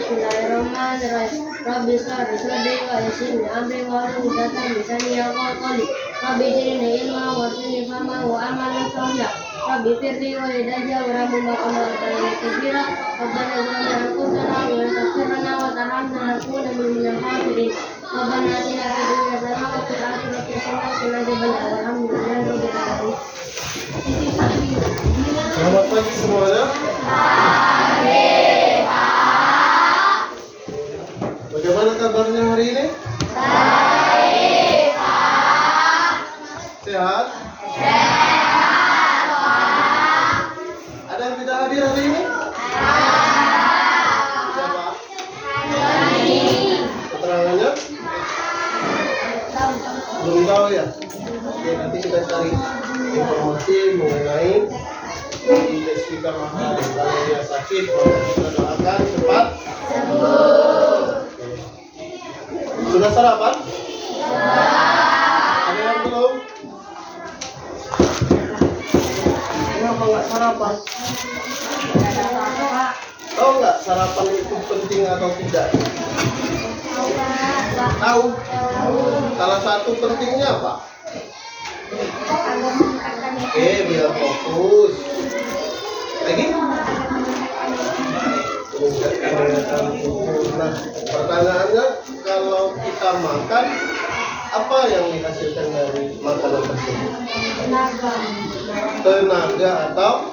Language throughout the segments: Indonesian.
Bismillahirrahmanirrahim. Rabbi shrah li sadri wa yassir li amri wahlul 'uqdatam min lisani yafqahu qawli. Rabbi zidni ilma warzuqni fahma wa amalan shalihan. Rabbi firli wa hidayah wa rahmu maqama al kabira. Rabbana zalamna anfusana wa la taghfir lana wa tarhamna lanakunanna minal khasirin. Rabbana atina fid dunya hasanah wa fil akhirati hasanah wa qina adzabannar. Alhamdulillahi rabbil alamin. Selamat pagi semuanya. Bagaimana kabarnya hari ini? Baik, Pak. Sehat? Sehat, Pak. Ada yang tidak hadir hari ini? Siapa? Keterangannya? Belum tahu ya? Oke, nanti kita cari informasi mengenai Jessica Mahal. Kalau dia sakit, maka kita doakan cepat sembuh. Sudah sarapan? Ada yang belum? Kenapa nggak sarapan? Tahu nggak sarapan itu penting atau tidak? Tahu? Salah satu pentingnya apa? Oke, biar fokus. Lagi? Nah, pertanyaannya, kalau kita makan, apa yang dihasilkan dari makanan tersebut? Tenaga atau?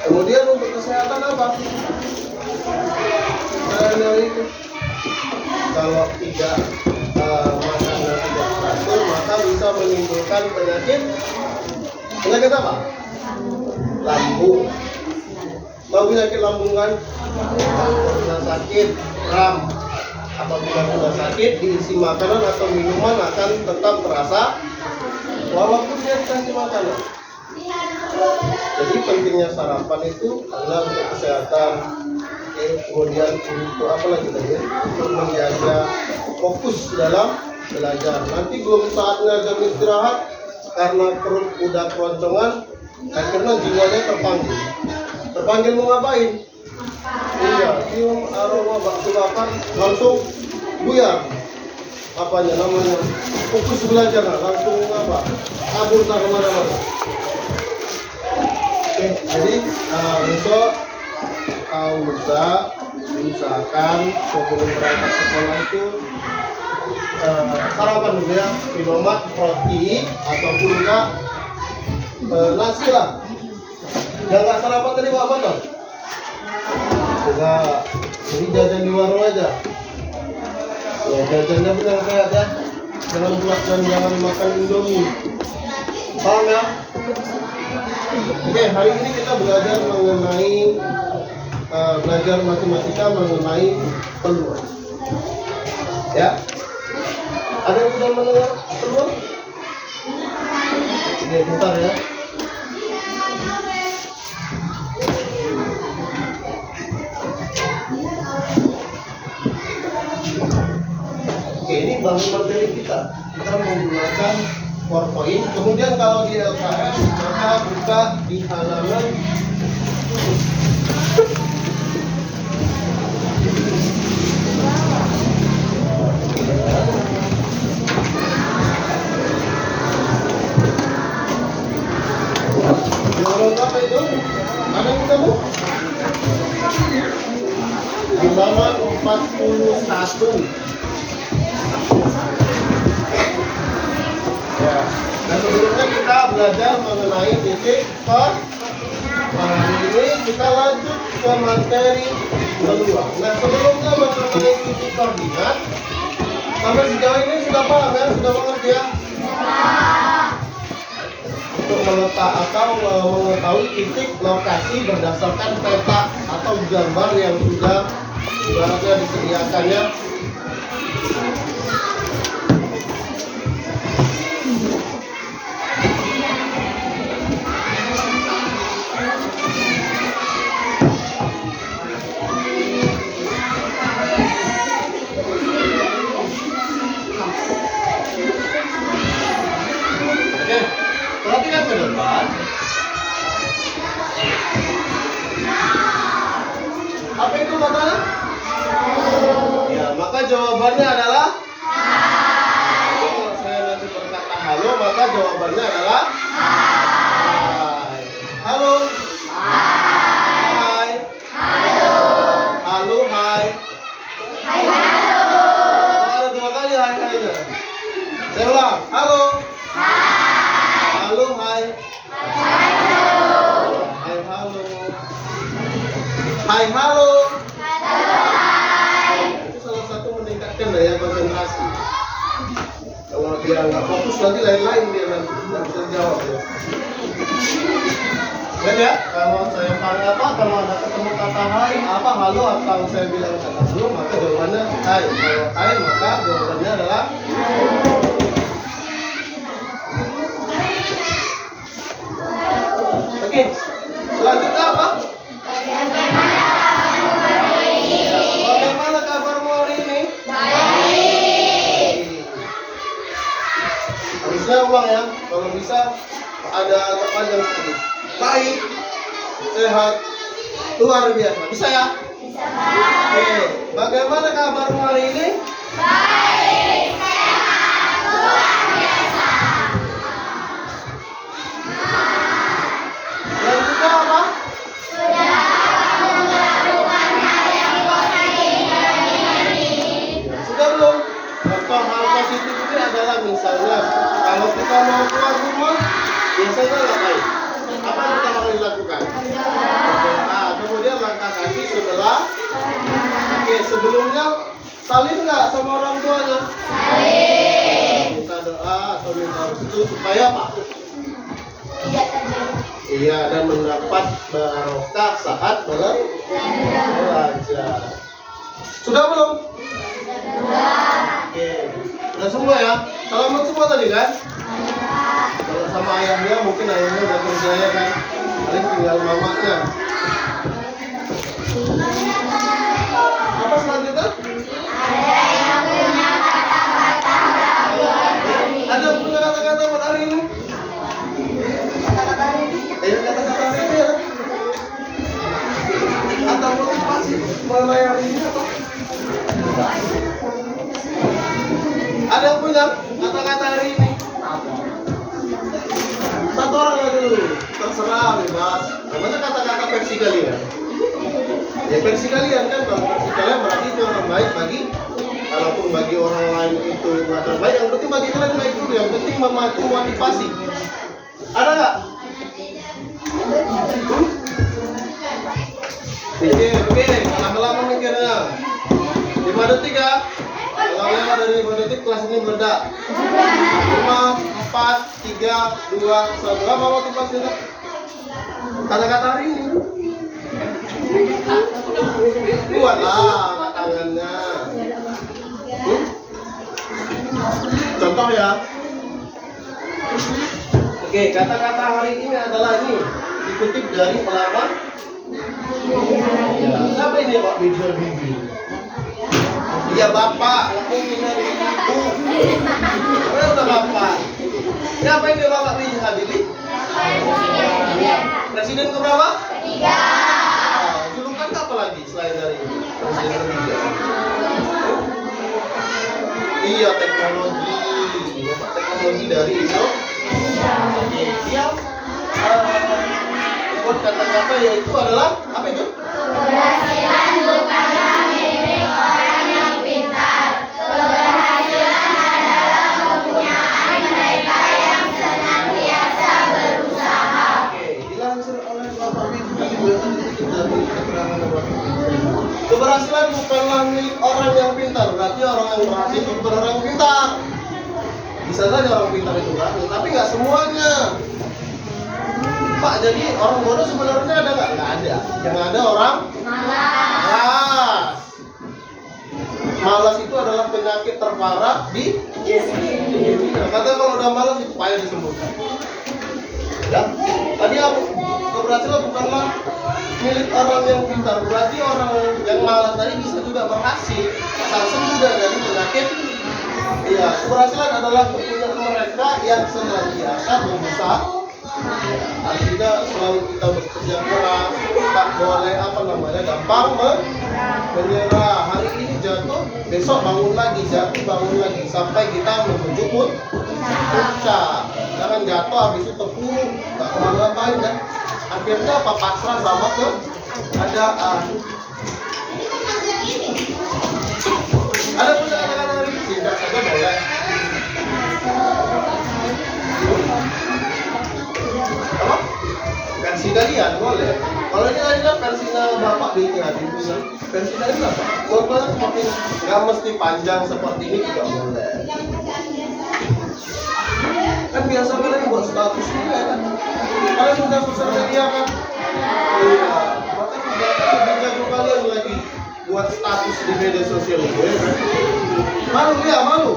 Kemudian untuk kesehatan apa? Itu kalau tidak makanan tidak teratur, maka bisa menimbulkan penyakit apa? Lambung. Tahu penyakit lambung kan? Sudah sakit, kram. Apabila sudah sakit, diisi makanan atau minuman akan tetap terasa walaupun dia dikasih makanan. Jadi pentingnya sarapan itu adalah untuk kesehatan. Kemudian untuk apa lagi tadi? Untuk menjaga fokus dalam belajar. Nanti belum saatnya jam istirahat karena perut udah keroncongan, akhirnya jiwanya terpanggil. Terpanggil mau ngapain? Iya, cium aroma bakso bakar langsung buyar. Apanya namanya? Fokus belajar, langsung apa? Kabur tak kemana-mana. Oke, jadi besok kau usahakan sebelum berangkat sekolah itu sarapan dulu ya, minuman roti ataupun enggak nasi lah. Yang nggak sarapan tadi apa tuh? Enggak, jadi jajan di warung aja. Ya jajannya benar sehat ya. Jangan buat dan jangan makan indomie. Paham ya? Oke, hari ini kita belajar mengenai belajar matematika mengenai peluang. Ya, ada yang sudah mendengar peluang? Oke, bentar ya. Oke, ini bahan materi kita. Kita menggunakan PowerPoint. Kemudian kalau di LKS maka buka di halaman apa itu? Ada yang ketemu? Halaman 41. Ya. Dan sebelumnya kita belajar mengenai titik per. Nah, ini kita lanjut ke materi peluang. Nah, sebelumnya mengenai titik koordinat, sampai sejauh ini sudah paham ya? Sudah mengerti ya? Untuk meletak atau mengetahui titik lokasi berdasarkan peta atau gambar yang sudah ibaratnya disediakannya. Oke, perhatikan ke depan. betul matanya? Ya, maka jawabannya adalah kalau saya nanti berkata halo, maka jawabannya adalah hai. Halo. Hai. Halo, hai. Ada dua kali hai-hainya. Saya ulang. Halo. Halo, hai. Hai, halo. Hai, halo. Itu salah satu meningkatkan daya konsentrasi. Kalau dia nggak fokus nanti lain-lain dia nanti nggak bisa jawab ya. Lihat ya, kalau saya pakai apa, kalau ada ketemu kata hai, apa halo atau saya bilang halo, maka jawabannya hai. Kalau hai, maka jawabannya adalah oke. Selanjutnya apa? Bagaimana kabarmu hari ini? Baik. Harusnya ulang ya, kalau bisa ada agak panjang sedikit. Baik, sehat, luar biasa. Bisa ya? Bisa. Oke, bagaimana kabarmu hari ini? Baik, sehat, luar biasa. Selanjutnya apa? Sudah belum? Contoh hal positif ini adalah misalnya kalau kita mau keluar rumah, biasanya ngapain? Apa yang pertama kali dilakukan? Berdoa. Kemudian langkah kaki sebelah. Oke, sebelumnya salim nggak sama orang tuanya? Salim. Minta doa atau minta restu supaya apa? Iya, dan mendapat barokah saat belajar. Sudah belum? Oke, sudah semua ya. Selamat semua tadi kan? Kalau sama ayahnya mungkin ayahnya udah kerja ya kan, paling tinggal mamanya. Apa selanjutnya? Ada yang punya kata-kata buat hari ini? Ayo kata-kata hari ini ya. Atau motivasi mulai hari ini apa? Ada yang punya kata-kata hari ini? Satu orang aja dulu, terserah bebas. Namanya kata-kata versi kalian. Ya versi kalian kan, kalau versi kalian berarti itu orang baik bagi, kalaupun bagi orang lain itu nggak terbaik, yang penting bagi kalian baik dulu. Yang penting memacu motivasi. Ada nggak? Oke, lama-lama mikirnya. 5 detik ya. Kalau lewat dari 5 detik kelas ini meledak. 5, 4, 3, 2, 1. Apa motivasinya? Kata-kata hari ini. Buatlah tangannya. Contoh ya. Oke, kata-kata hari ini adalah ini. Dikutip dari halaman. Ya, siapa ini Pak Bijal Bibi? Iya Bapak, aku minta ibu. Saya udah Bapak. Siapa ini Bapak Bijal Habibie? Presiden keberapa? Ketiga. Julukan apa lagi selain dari presiden ketiga? Iya teknologi. Bapak teknologi dari Indonesia. Oke, dia buat kata-kata yaitu adalah apa itu? Keberhasilan bukanlah milik orang yang pintar. Keberhasilan adalah kepunyaan mereka yang senantiasa berusaha. Oke, dilansir oleh Bapak Bibi dari keterangan Bapak Bibi. Keberhasilan bukanlah milik orang yang pintar. Berarti orang yang berhasil itu bukan orang yang pintar. Bisa saja orang pintar itu berhasil, tapi nggak semuanya. Pak, jadi orang bodoh sebenarnya ada nggak? Nggak ada. Yang ada orang malas. Malas itu adalah penyakit terparah di dunia. Katanya kalau udah malas itu payah disembuhkan. Ya, tadi apa? Keberhasilan bukanlah milik orang yang pintar. Berarti orang yang malas tadi bisa juga berhasil asal sembuh dari penyakit. Iya, keberhasilan adalah kepunyaan mereka yang senantiasa berusaha Artinya selalu kita bekerja keras, tak boleh gampang menyerah. Hari ini jatuh, besok bangun lagi, jatuh bangun lagi sampai kita menuju puncak. Jangan jatuh habis itu terpuruk, tak kemana-mana kan. Akhirnya apa, pasrah sama keadaan. Ada pun katakan hari ini singkat saja boleh. Apa? Versi kalian boleh. Kalau ini adalah versinya Bapak di hati pusat. Versi kalian apa? Contohnya seperti ini. Nggak mesti panjang seperti ini juga boleh. Kan biasa kalian buat status juga kan. Kalian sudah sosial media kan. Iya. Maka juga lebih jago kalian lagi buat status di media sosial itu ya kan. Malu ya, malu.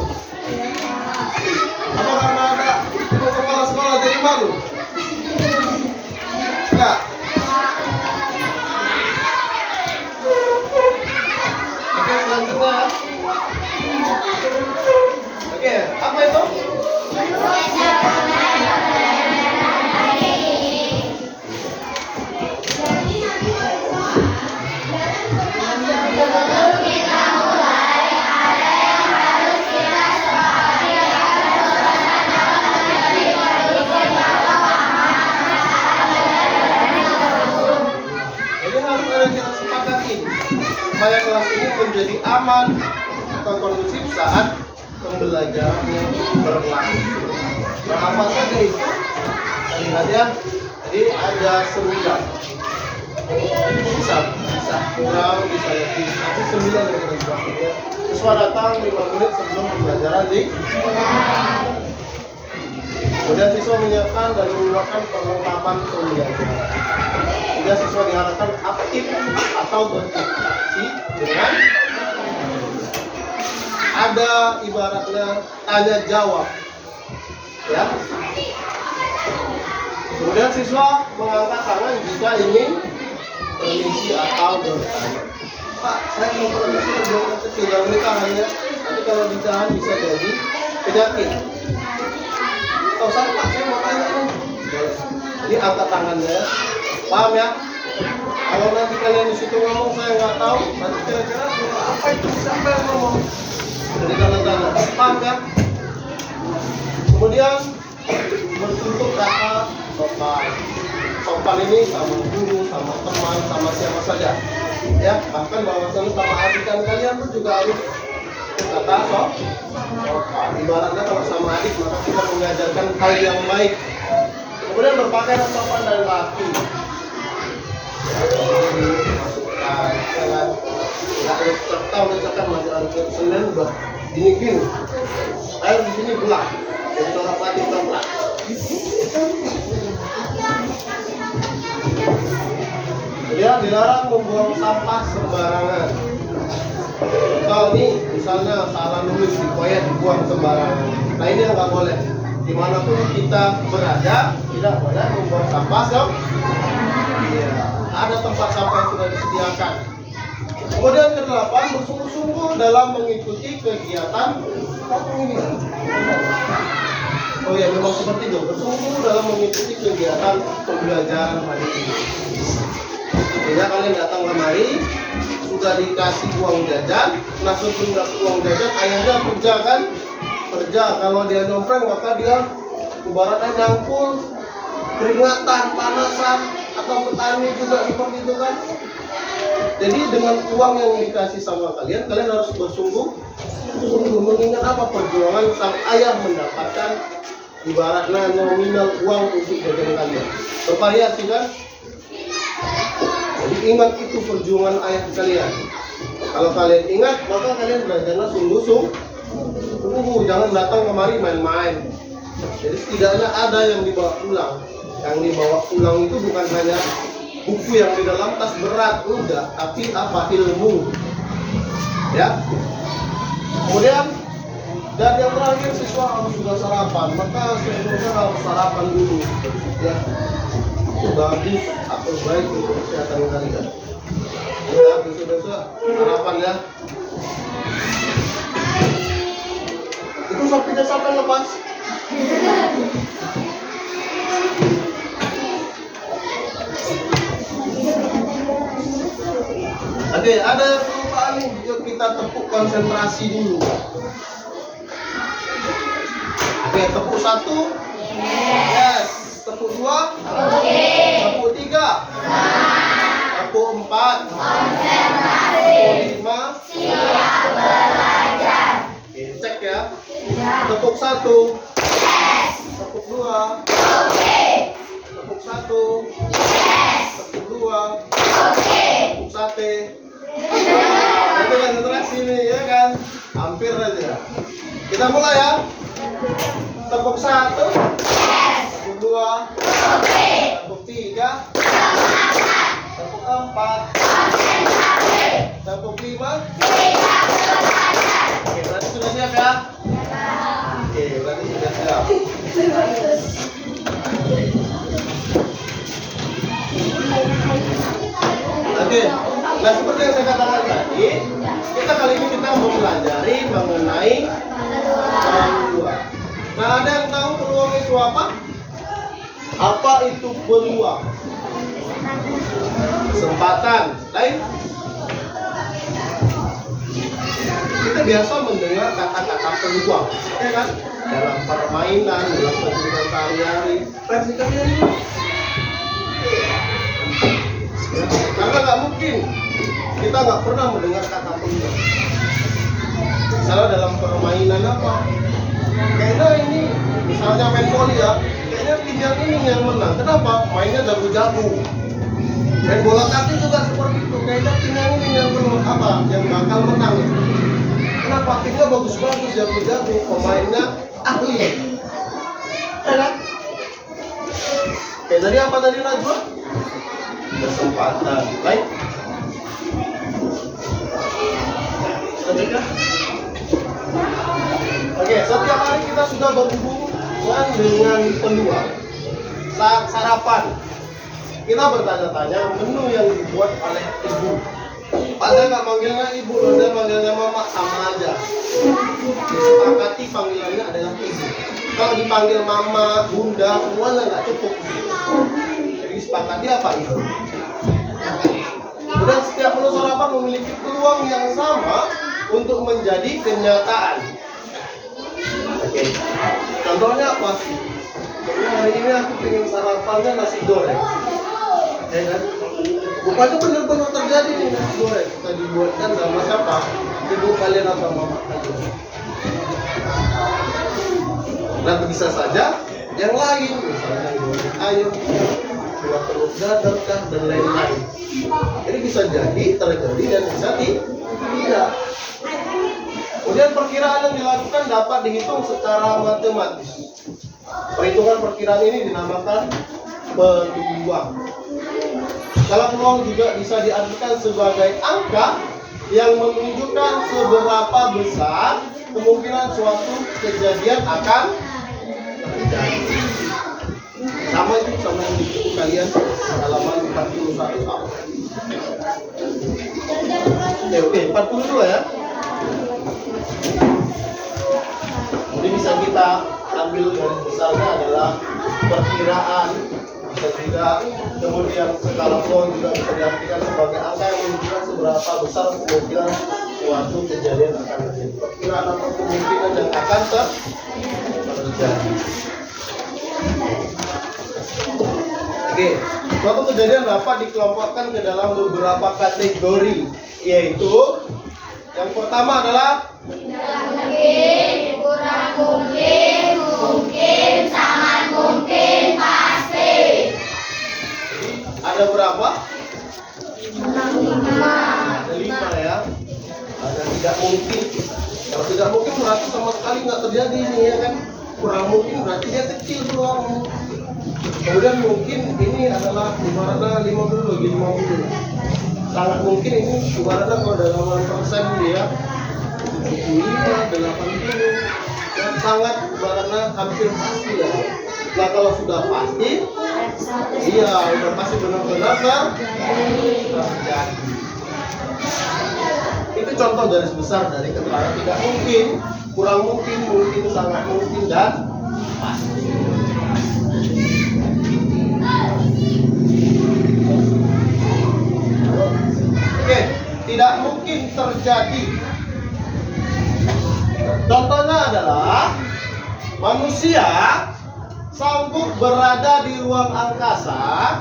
Apa karena ada kepala sekolah jadi malu? Enggak. Oke, selanjutnya. Oke, apa itu? Supaya kelas ini menjadi aman atau kondusif saat pembelajarannya berlangsung. Nah, apa saja itu? Lihat ya. Jadi ada 9. Bisa kurang, bisa lebih. Tapi 9 yang kita buatnya. Siswa datang 5 menit sebelum pembelajaran di. Kemudian siswa menyiapkan dan mengeluarkan perlengkapan pembelajaran. Kemudian siswa diharapkan aktif atau berinteraksi dengan ada ibaratnya tanya jawab, ya. Kemudian siswa mengangkat tangan jika ingin permisi atau bertanya. Pak, saya mau permisi jangan kecil, jangan ditahannya. Nanti kalau ditahan bisa jadi penyakit. Atau Pak, saya mau tanya nih. Jadi angkat tangannya. Paham ya? Kalau nanti kalian di situ ngomong saya nggak tahu, nanti kira-kira apa itu siapa yang ngomong? Jadi tanda-tanda. Paham ya? Kemudian bertutur kata sopan. Sopan ini sama guru, sama teman, sama siapa saja. Ya, bahkan bahwasanya sama adikan kalian pun juga harus kata sopan. Ibaratnya kalau sama adik maka kita mengajarkan hal yang baik. Kemudian berpakaian sopan dan rapi. Masukkan, jangan nggak udah masih ada Senin udah dingin. Air di sini gelap, jadi corak pati pelan. Kemudian dilarang membuang sampah sembarangan. Kalau ini misalnya salah nulis di koyak dibuang sembarangan. Nah ini yang nggak boleh. Dimanapun kita berada tidak boleh membuang sampah dong. Iya. Ada tempat sampah yang sudah disediakan. Kemudian ke-8 bersungguh-sungguh dalam mengikuti kegiatan pembelajaran. Oh ya, memang seperti itu. Bersungguh dalam mengikuti kegiatan pembelajaran hari ini. Artinya kalian datang kemari sudah dikasih uang jajan. Nah sebelum dapat uang jajan ayahnya kerja kan? Kerja. Kalau dia nyompreng maka dia ibaratnya nyangkul keringatan, panasan, atau petani juga seperti itu kan. Jadi dengan uang yang dikasih sama kalian harus bersungguh-sungguh mengingat apa perjuangan sang ayah mendapatkan ibaratnya nominal uang untuk jajan kalian. Bervariasi kan? Jadi ingat itu perjuangan ayah kalian. Kalau kalian ingat maka kalian belajarnya sungguh-sungguh. Jangan datang kemari main-main. Jadi setidaknya ada yang dibawa pulang. Yang dibawa pulang itu bukan hanya buku yang di dalam tas berat, enggak, tapi apa, ilmu. Ya. Kemudian dan yang terakhir siswa harus sudah sarapan, maka sebelumnya harus sarapan dulu. Ya. Itu bagus atau baik untuk kesehatan kalian. Ya, besok-besok sarapan ya. Itu sapinya sampai lepas. Oke, ada kelupaan nih, yuk kita tepuk konsentrasi dulu. Oke, tepuk 1. Yes. Tepuk 2. Tepuk 3. Tepuk 4. Tepuk 5. Oke, cek ya. Tepuk 1. Tepuk 2. Tepuk 1. Tepuk 2. Tepuk sate. Itu konsentrasi nih ya kan. Hampir aja. Kita mulai ya. Tepuk 1. Tepuk 2. Tepuk 3. Tepuk 4. Tepuk 5. Oke, berarti sudah siap ya? Oke, berarti sudah siap. Oke, nah seperti yang saya katakan tadi, kita kali ini kita mempelajari mengenai peluang. Nah, ada yang tahu peluang itu apa? Apa itu peluang? Kesempatan. Lain? Kita biasa mendengar kata-kata peluang, ya kan? Dalam permainan, dalam kehidupan sehari-hari. Versi kalian ini? Karena nggak mungkin kita nggak pernah mendengar kata peluang. Misalnya dalam permainan apa? Kayaknya ini, misalnya main voli ya, kayaknya tim yang ini yang menang. Kenapa? Mainnya jago-jago. Main bola kaki juga seperti itu. Kayaknya tim yang ini yang apa? Yang bakal menang. Kenapa? Timnya bagus-bagus, jago-jago, pemainnya ahli. Ya kan? Oke, tadi apa tadi Najwa? Kesempatan. Baik. Lanjutkan. Oke, setiap hari kita sudah berhubungan dengan peluang. Saat sarapan, kita bertanya-tanya menu yang dibuat oleh ibu. Pak, saya nggak manggilnya ibu, saya manggilnya mama, sama aja. Disepakati panggilannya adalah ibu. Kalau dipanggil mama, bunda, semuanya nggak cukup. Jadi disepakati apa itu? Kemudian setiap menu sarapan memiliki peluang yang sama untuk menjadi kenyataan. Oke, contohnya apa? Contohnya hari ini aku pengen sarapannya nasi goreng, ya kan? Rupanya benar-benar terjadi nih nasi goreng. Kita dibuatkan sama siapa? Ibu kalian atau mama kalian. Nah, bisa saja yang lain, misalnya goreng ayam, buat telur dadar kah, dan lain-lain. Ini bisa jadi terjadi dan bisa tidak. Kemudian perkiraan yang dilakukan dapat dihitung secara matematis. Perhitungan perkiraan ini dinamakan peluang. Kalau peluang juga bisa diartikan sebagai angka yang menunjukkan seberapa besar kemungkinan suatu kejadian akan terjadi. Sama itu sama yang di buku kalian halaman 41 sama. Oke, 42 ya. Jadi bisa kita ambil garis besarnya adalah perkiraan, bisa juga kemudian skala peluang juga bisa diartikan sebagai angka yang menunjukkan seberapa besar kemungkinan suatu kejadian akan terjadi. Perkiraan atau kemungkinan yang akan terjadi. Oke, suatu kejadian dapat dikelompokkan ke dalam beberapa kategori, yaitu yang pertama adalah mungkin, kurang mungkin, mungkin, sangat mungkin, pasti. Ada berapa? 5. Ada 5 ya. Ada tidak mungkin. Kalau tidak mungkin berarti sama sekali nggak terjadi ini ya kan. Kurang mungkin berarti dia kecil peluangnya. Kemudian mungkin ini adalah ibaratnya 50 lagi 50. Sangat mungkin ini ibaratnya kalau dalam persen dia 75, 80. Dan sangat ibaratnya hampir pasti ya. Nah kalau sudah pasti, iya udah pasti benar-benar terjadi. Itu contoh garis besar dari keterangan tidak mungkin, kurang mungkin, mungkin, sangat mungkin, dan pasti. Oke, tidak mungkin terjadi. Contohnya adalah manusia sanggup berada di ruang angkasa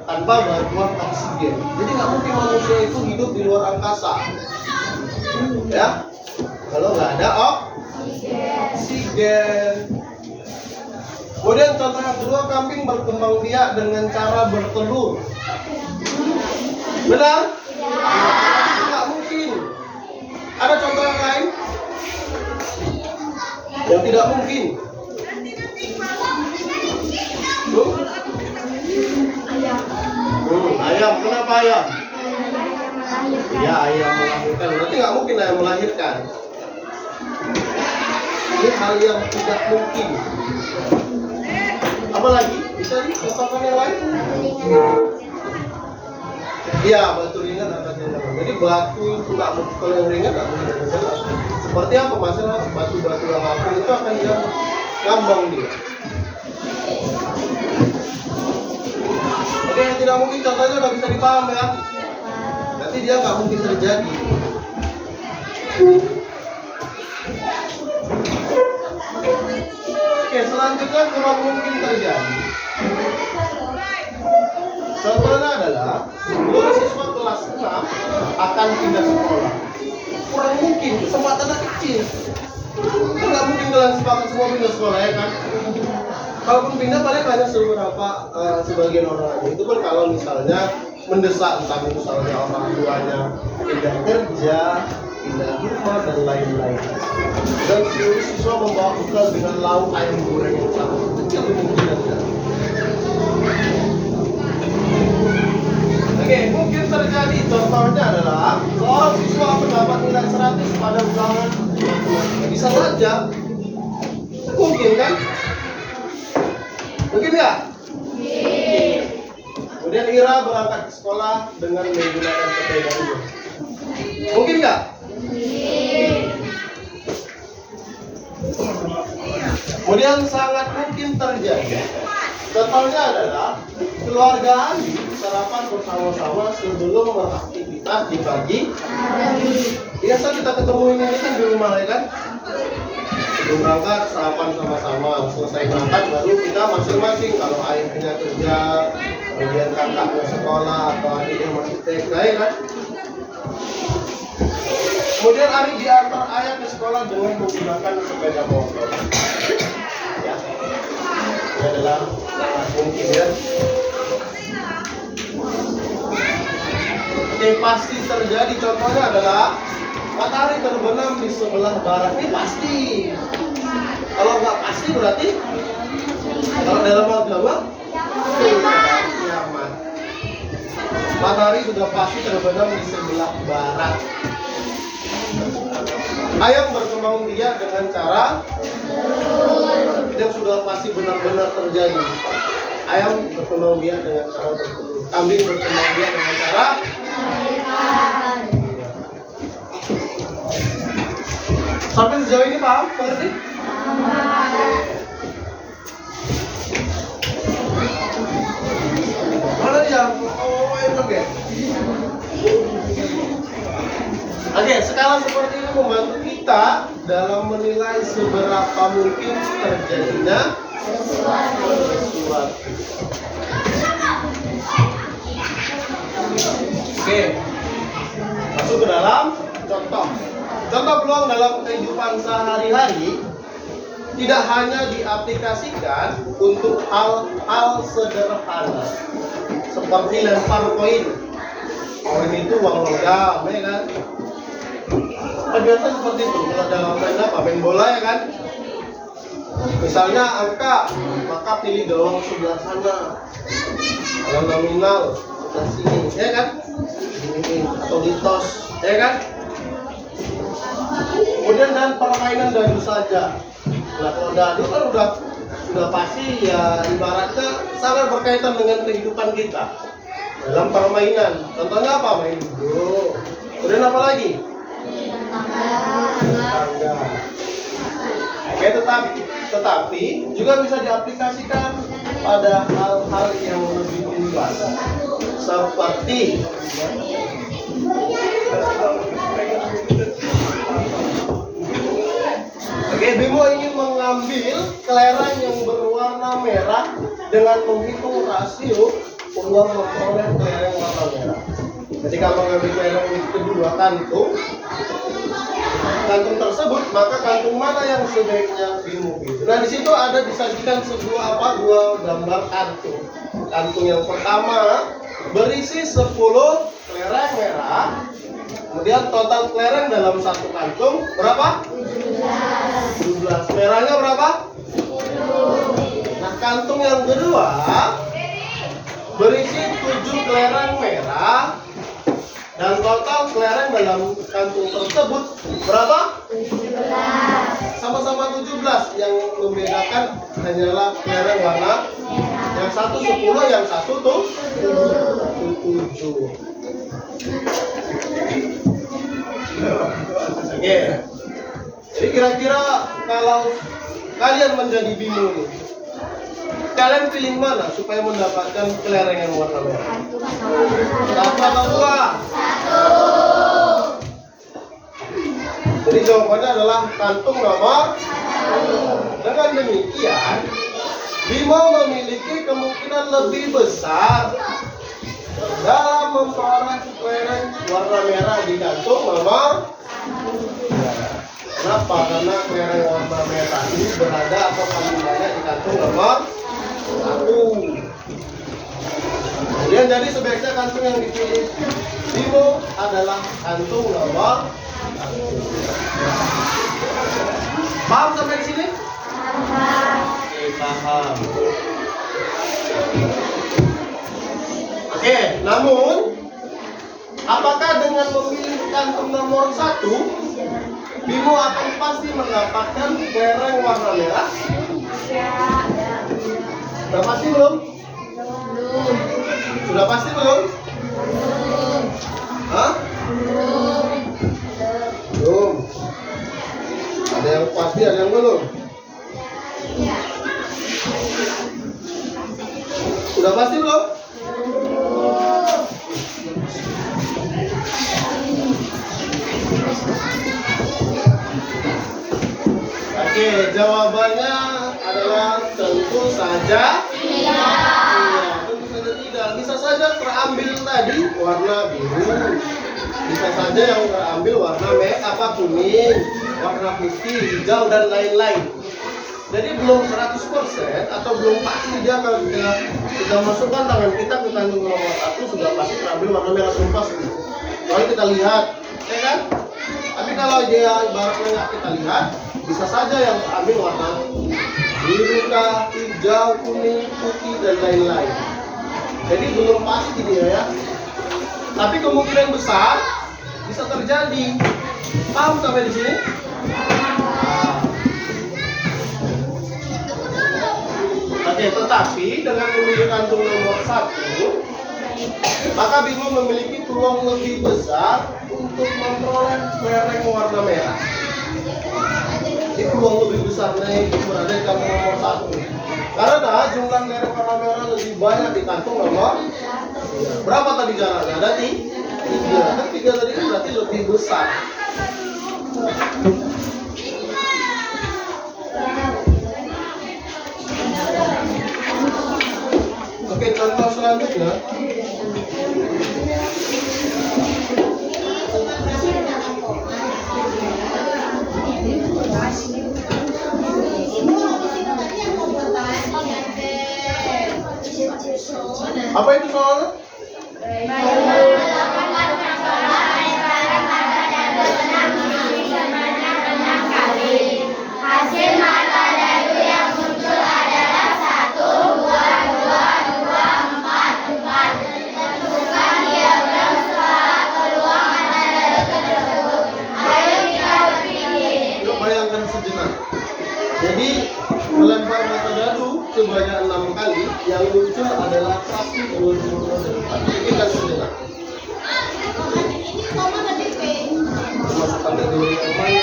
tanpa bantuan oksigen. Jadi nggak mungkin manusia itu hidup di luar angkasa, ya, kalau nggak ada oksigen. Kemudian contoh yang kedua, kambing berkembang biak dengan cara bertelur. Benar? Nggak mungkin. Ada contoh yang lain yang tidak mungkin? Ayam. Kenapa ayam? Ya, ayam melahirkan. Berarti nggak mungkin ayam melahirkan. Ini hal yang tidak mungkin. Apa lagi? Bisa dicontohkan yang lain? Iya, batu ringan akan jalan. Jadi batu itu nggak mungkin, kalau yang ringan nggak mungkin jalan. Seperti apa masalah batu-batu yang apel itu akan jalan, ngambang dia. Oke, yang tidak mungkin contohnya udah bisa dipaham ya. Nanti dia nggak mungkin terjadi. Oke, selanjutnya kurang mungkin terjadi. Contohnya adalah seluruh siswa kelas 6 akan pindah sekolah. Kurang mungkin, kesempatannya kecil. Nggak mungkin kalian sepakat semua pindah sekolah, ya kan? Kalaupun pindah paling hanya sebagian orang aja. Itu pun kalau misalnya mendesak, entah misalnya orang tuanya pindah kerja, pindah rumah dan lain-lain. Dan seluruh siswa membawa bekal dengan lauk ayam goreng yang sama. Itu mungkin ada. Oke, mungkin terjadi. Contohnya adalah seorang siswa mendapat nilai 100 pada ulangan. Bisa saja. Mungkin kan? Mungkin nggak? Kemudian Ira berangkat ke sekolah dengan menggunakan sepedanya. Mungkin nggak? Kemudian sangat mungkin terjadi. Contohnya adalah keluarga Andi sarapan bersama-sama sebelum beraktivitas di pagi. Biasa kita ketemu ini kan di rumah, ya kan? Sebelum berangkat sarapan sama-sama, selesai berangkat baru kita masing-masing, kalau ayahnya kerja, kemudian kakaknya sekolah atau adiknya masih TK, ya kan? Kemudian Ari diantar ayah ke sekolah dengan menggunakan sepeda motor. Ya, ini adalah mungkin ya. Yang pasti terjadi contohnya adalah matahari terbenam di sebelah barat. Ini pasti. Kalau nggak pasti berarti kalau dalam agama kiamat. Matahari sudah pasti terbenam di sebelah barat. Ayam berkembang biak dengan cara yang sudah pasti benar-benar terjadi. Ayam berkembang biak dengan cara bertelur. Kambing berkembang biak dengan cara sampai sejauh ini paham? Mengerti? Mana dia? Oh, itu oke. Oke, skala seperti ini membantu kita dalam menilai seberapa mungkin terjadinya sesuatu. Oke, masuk ke dalam contoh. Contoh peluang dalam kehidupan sehari-hari tidak hanya diaplikasikan untuk hal-hal sederhana seperti lempar koin. Koin itu uang logam, ya kan? Biasa seperti itu. Kalau dalam main bola, ya kan? Misalnya angka, maka pilih gawang sebelah sana. Kalau nominal sebelah sini, ya kan? Ini atau di tos, ya kan? Kemudian dan permainan dadu saja. Nah, kalau dadu kan sudah pasti ya, ibaratnya sangat berkaitan dengan kehidupan kita dalam permainan. Contohnya apa? Main ludo. Kemudian apa lagi? Tangga. Oke, tetapi juga bisa diaplikasikan pada hal-hal yang lebih luas seperti Oke, Bimo ingin mengambil kelereng yang berwarna merah dengan menghitung rasio peluang memperoleh kelereng warna merah. Ketika mengambil kelereng di kedua kantung tersebut, maka kantung mana yang sebaiknya Bimo pilih? Nah, di situ ada disajikan dua gambar kantung. Kantung yang pertama berisi 10 kelereng merah. Kemudian total kelereng dalam satu kantung berapa? 17. Merahnya berapa? 10. Nah, kantung yang kedua berisi 7 kelereng merah dan total kelereng dalam kantung tersebut berapa? 17. Sama-sama 17. Yang membedakan hanyalah kelereng warna yang satu 10, yang satu tuh 7. Oke. Jadi kira-kira kalau kalian menjadi Bimo nih, kalian pilih mana supaya mendapatkan kelereng yang warna merah? Satu atau dua? Jadi jawabannya adalah kantung nomor 1. Dengan demikian, Bimo memiliki kemungkinan lebih besar dalam memperoleh kelereng warna merah di kantung nomor 1. Kenapa? Karena kelereng warna merah ini berada atau paling banyak di kantung nomor 1. Kemudian jadi sebaiknya kantung yang dipilih Bimo adalah kantung nomor 1. Paham sampai di sini? Paham. Oke, namun apakah dengan memilih kantung nomor 1 Bimo akan pasti mendapatkan kelereng warna merah? Sudah pasti belum? Sudah pasti belum? Hah? Belum. Ada yang pasti, ada yang belum? Sudah pasti belum? Oke, jawabannya adalah tentu saja tidak. Tentu saja tidak. Bisa saja terambil tadi warna biru. Bisa saja yang terambil warna merah, kuning, warna putih, hijau dan lain-lain. Jadi belum 100% atau belum pasti dia kalau kita masukkan tangan kita ke kantung nomor 1 sudah pasti terambil warna merah sumpah. Kalau kita lihat, ya kan? Tapi kalau dia ibaratnya nggak kita lihat, bisa saja yang terambil warna biru, hijau, kuning, putih dan lain-lain. Jadi belum pasti dia ya. Tapi kemungkinan besar bisa terjadi. Paham sampai di sini? Oke, tetapi dengan memilih kantung nomor 1, maka Bimo memiliki peluang lebih besar untuk memperoleh kelereng warna merah. Ini peluang lebih besar naik berada di kantung nomor 1. Karena jumlah kelereng warna merah lebih banyak di kantung nomor. Berapa tadi jaraknya? Ada 3. Kan 3 tadi berarti lebih besar. Oke, contoh selanjutnya. Apa itu soalnya? Hasil mata dadu yang muncul adalah 1, 2, 4, 4. Tentukan diagram setelah peluang mata dadu tersebut. Ayo kita berpikir. Yuk bayangkan sejenak. Jadi melempar mata dadu sebanyak 6 kali, yang muncul adalah 1, 2, 4. Pikirkan sejenak. Masuk kategori yang mana?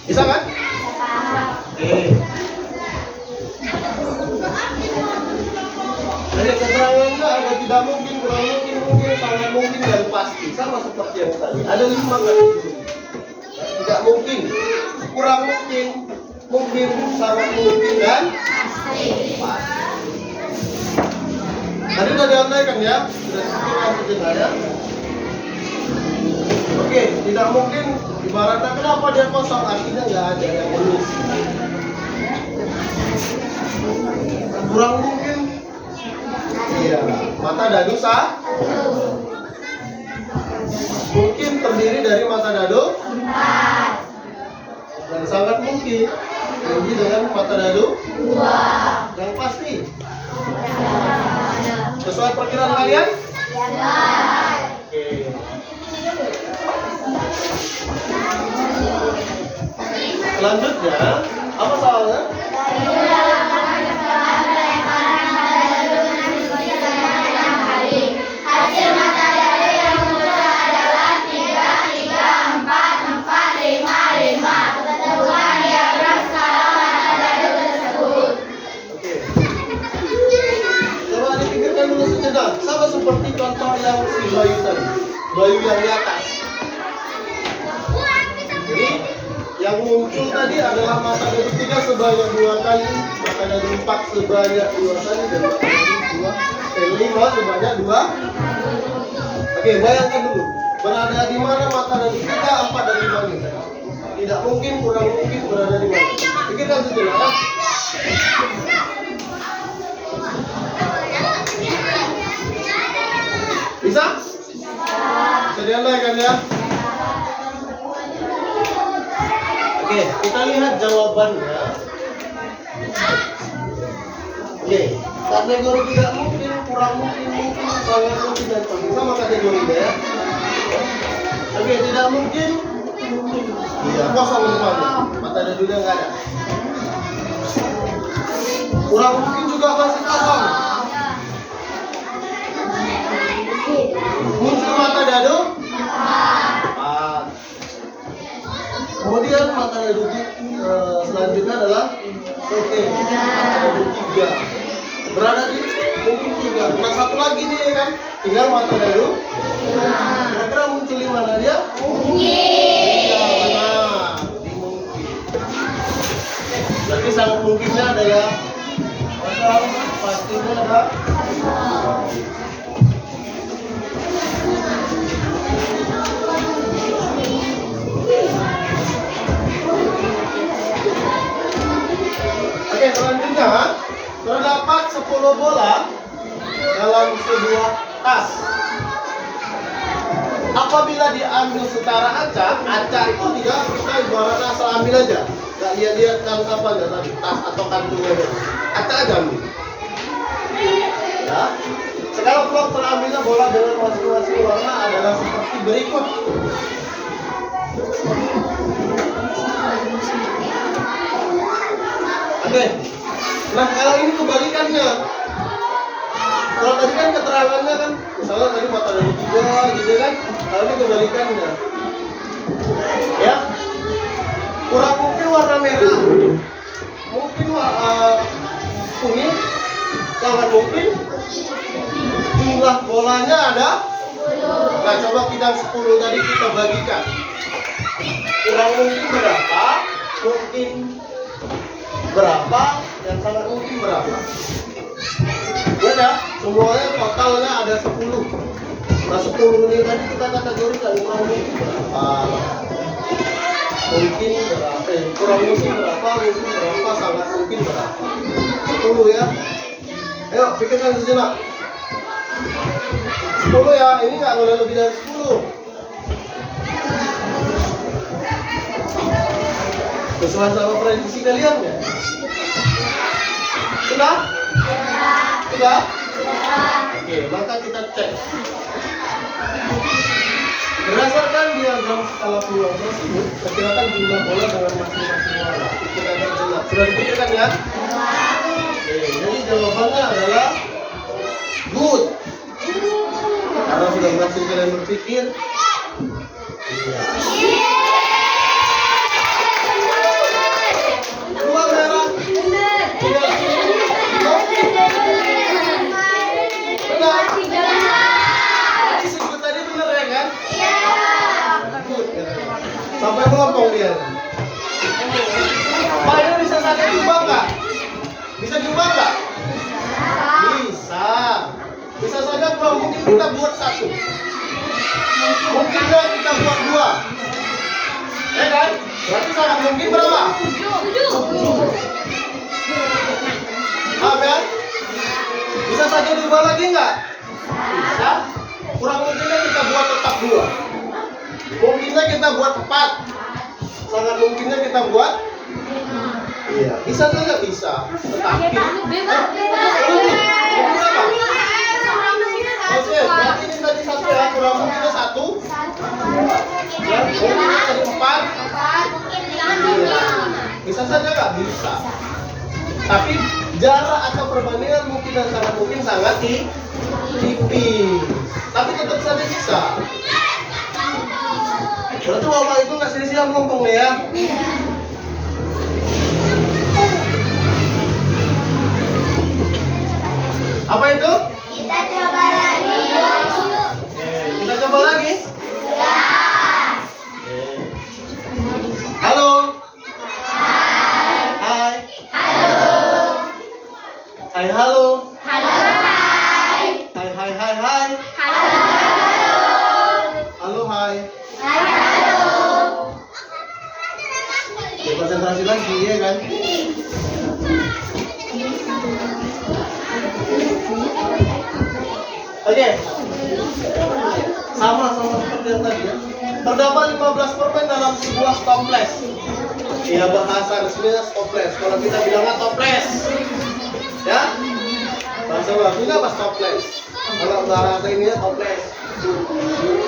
Bisa kan? Oke. Jadi keterangannya ada tidak sama seperti yang tadi. Ada 5 kategori. Tidak mungkin, kurang mungkin, mungkin, sangat mungkin, dan pasti. Tadi sudah diandaikan ya, sudah dipikirkan sejenak ya. Oke, tidak mungkin ibaratnya kenapa dia kosong, artinya nggak ada yang mengisi. Kurang mungkin, iya, mata dadu mungkin terdiri dari mata dadu dan sangat mungkin terdiri dengan mata dadu yang pasti. Sesuai perkiraan kalian? Oke. Selanjutnya, apa soalnya? Hasil mata dadu yang muncul adalah 3, 3, 4, 4, 5, 5. Tentukan diagram skala mata dadu tersebut. Oke. Coba dipikirkan dulu sejenak. Sama seperti contoh yang si Bayu tadi. Bayu yang di atas. Jadi yang muncul tadi adalah mata dadu 3 sebanyak 2 kali, mata dadu 4 sebanyak 2 kali, dan mata dadu 5 sebanyak 2. Oke, bayangkan dulu. Berada di mana mata dadu 3, 4, dan 5 ini? Tidak mungkin, kurang mungkin berada di mana. Pikirkan sejenak ya. Bisa? Bisa diandaikan ya? Oke, kita lihat jawabannya. Oke, kategori tidak mungkin, kurang mungkin, mungkin, sangat mungkin, dan pasti sama kategorinya ya. Oke, tidak mungkin. Iya, kosong rupanya. Mata dadunya nggak ada. Kurang mungkin juga masih kosong. Muncul mata dadu 4. Kemudian mata dadu selanjutnya adalah mata dadu 3. Berada di mungkin 3. Nah, satu lagi nih kan, tinggal mata dadu. Kira-kira muncul di mana dia? Iya, benar. Di mungkin. Berarti sangat mungkinnya adalah kosong, pastinya ada. Oke, selanjutnya terdapat 10 bola dalam sebuah tas. Apabila diambil secara acak itu tidak kita ibaratnya asal ambil aja, nggak lihat-lihat tangkapannya tadi, tas atau kantungnya, acak aja ambil. Ya, sekarang blok terambilnya bola dengan masing-masing warna adalah seperti berikut. Oke, nah kalau ini kebalikannya. Kalau tadi kan keterangannya kan, misalnya tadi mata dadu 3 gitu kan, kalau ini kebalikannya. Ya, kurang mungkin warna merah, mungkin kuning, sangat mungkin jumlah bolanya ada. Nah, coba kita 10 tadi kita bagikan. Kurang mungkin berapa? Mungkin berapa? Dan sangat mungkin berapa? Ya dah, semuanya totalnya ada 10. Nah, 10 ini tadi kita kategorikan kurang mungkin berapa? Mungkin berapa? Kurang mungkin berapa? Mungkin berapa? Sangat mungkin berapa? 10 ya. Ayo pikirkan sejenak. 10 ya, ini nggak boleh lebih dari 10. Sesuai sama prediksi kalian ya? Sudah? Sudah? Oke, maka kita cek. Berdasarkan diagram skala peluang tersebut, perkirakan jumlah bola dengan masing-masing warna. Pikirkan sejenak. Sudah dipikirkan ya? Oke, jadi jawabannya adalah good. Karena sudah berhasil kalian berpikir. Iya. Dua merah. Iya. Benar. Tadi sebut tadi benar ya kan? Sampai melompong dia. Pak, ini bisa saja diubah nggak? Bisa diubah nggak? Bisa. Bisa saja kalau mungkin kita buat satu. Mungkin kita buat dua. Ya kan? Berarti sangat mungkin berapa? 7. Kan? Bisa saja diubah lagi nggak? Bisa. Kurang mungkinnya kita buat tetap 2. Mungkinnya kita buat 4. Sangat mungkinnya kita buat. Iya, bisa saja bisa. Tetapi oke, berarti ini tadi 1 ya, kurang mungkinnya 1. Ya, mungkinnya tadi 4. Iya. Bisa saja nggak? Bisa. Tapi jarak atau perbandingan mungkin dan sangat mungkin sangat tipis. Tapi tetap saja bisa. Berarti bapak itu nggak sia-sia melompong nih ya. Apa itu? Kita coba lagi. Kita coba lagi. Ya. Halo. Hai. Hai, halo. Halo, hai. Hai, hai, hai, hai. Halo. Halo, hai. Hai, halo. Ya, konsentrasi lagi ya kan. Oke. Sama seperti yang tadi ya. Terdapat 15 permen dalam sebuah toples. Ya, bahasa resminya toples. Kalau kita bilangnya toples. Ya. Bahasa bakunya pas toples. Kalau bahasa ininya toples.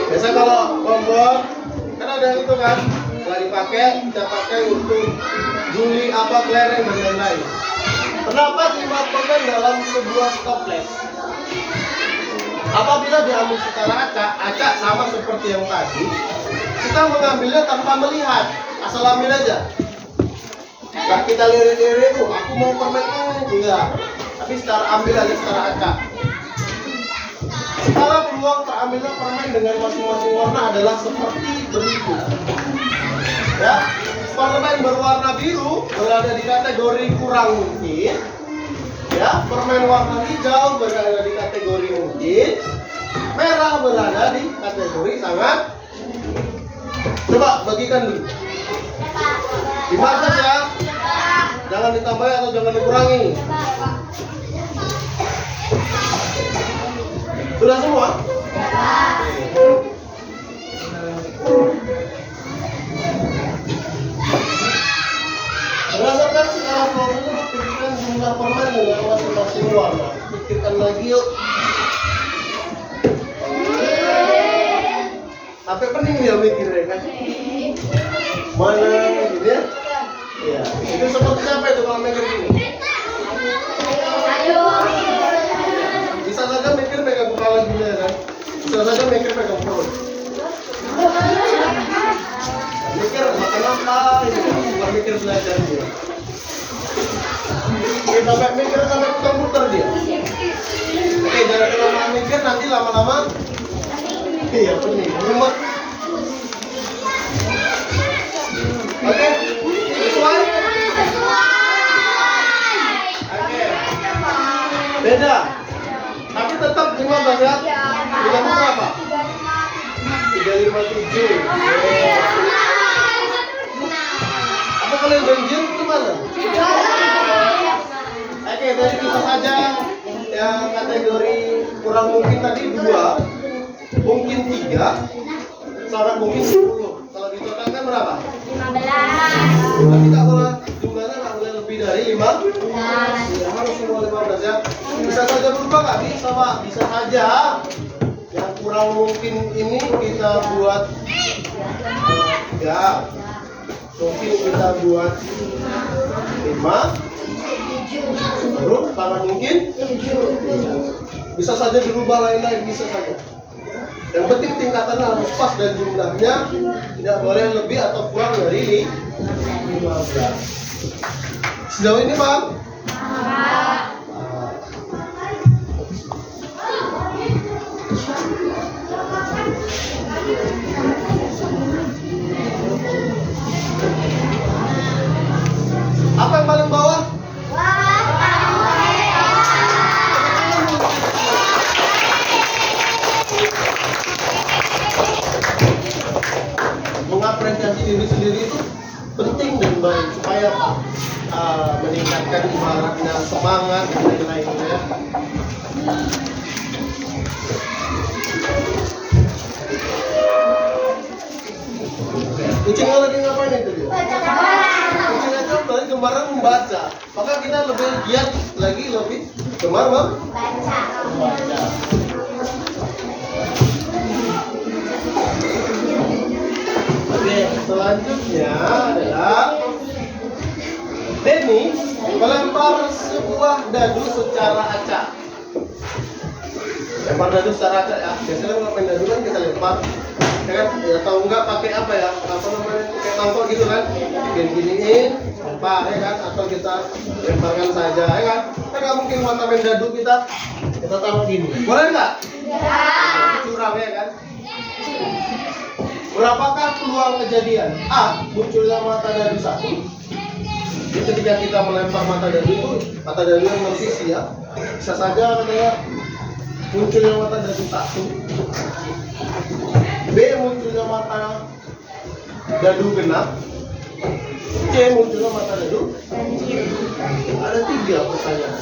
Biasa kalau kompor kan ada yang itu kan, nggak dipakai, kita pakai untuk juli apa kelereng dan lain-lain. Terdapat 5 permen dalam sebuah toples. Apabila diambil secara acak sama seperti yang tadi, kita mengambilnya tanpa melihat, asal ambil aja. Nggak kita lirik-lirik, aku mau permen ini, enggak. Tapi ambil aja secara acak. Skala peluang terambilnya permen dengan masing-masing warna adalah seperti berikut. Ya, permen berwarna biru berada di kategori kurang mungkin. Ya, permen warna hijau berada di kategori mungkin. Merah berada di kategori sangat. Coba bagikan dulu. Dimarkas ya. Jangan ditambah atau jangan dikurangi. Sudah semua? Berdasarkan skala formula, pikirkan jumlah permen dengan masing-masing warna. Pikirkan lagi yuk. Sampai pening dia mikirnya kan? Mana ini ya? Iya. Itu seperti siapa itu kalau mikir gini? Bisa saja mikir pegang kepala gini ya kan? Bisa saja mikir pegang perut. Mikir makan apa? Ini bukan mikir belajar dia. Kita sampai mikir sampai putar-putar dia. Oke, jangan lama mikir nanti lama-lama. Iya pening. Rumah. Oke, sesuai. Oke. Beda. Tapi tetap 15 ya. Bilang berapa? 357. Apa kalian janjian kemana? Oke, dari kita saja yang kategori kurang mungkin tadi 2, mungkin 3, sangat mungkin 10. Kalau ditotalkan berapa? 15. Tapi tak boleh jumlahnya nggak boleh lebih dari 15. Ya, harus semua 15 ya. Bisa saja berubah nggak? Bisa Pak. Bisa saja. Yang kurang mungkin ini kita buat 3. Mungkin kita buat 5. Baru sangat mungkin 7. Bisa saja dirubah lain-lain, bisa saja. Yang penting tingkatannya harus pas dan jumlahnya tidak boleh lebih atau kurang dari 15. Sejauh ini paham? diri sendiri itu penting dan baik supaya apa? Meningkatkan ibaratnya semangat dan lain-lain ya. Kucingnya lagi ngapain itu dia? Kucingnya kan tadi kemarin membaca, maka kita lebih giat lagi, lebih gemar membaca. Oke, selanjutnya adalah Denny melempar sebuah dadu secara acak. Lempar dadu secara acak ya. Biasanya kalau main dadu kan kita lempar, ya kan? Ya, atau enggak pakai apa ya? Apa namanya? Kayak mangkok gitu kan? Giniin, lempar ya kan? Atau kita lemparkan saja ya kan? Kita nggak mungkin mata main dadu kita taruh gini. Boleh nggak? Ya. Curang ya kan? Berapakah peluang kejadian? A. Munculnya mata dadu satu. Jadi ketika kita melempar mata dadu itu, mata dadu yang bersisi ya, bisa saja katanya munculnya mata dadu satu. B. Munculnya mata dadu genap. C. Munculnya mata dadu. Ada 3 pertanyaan.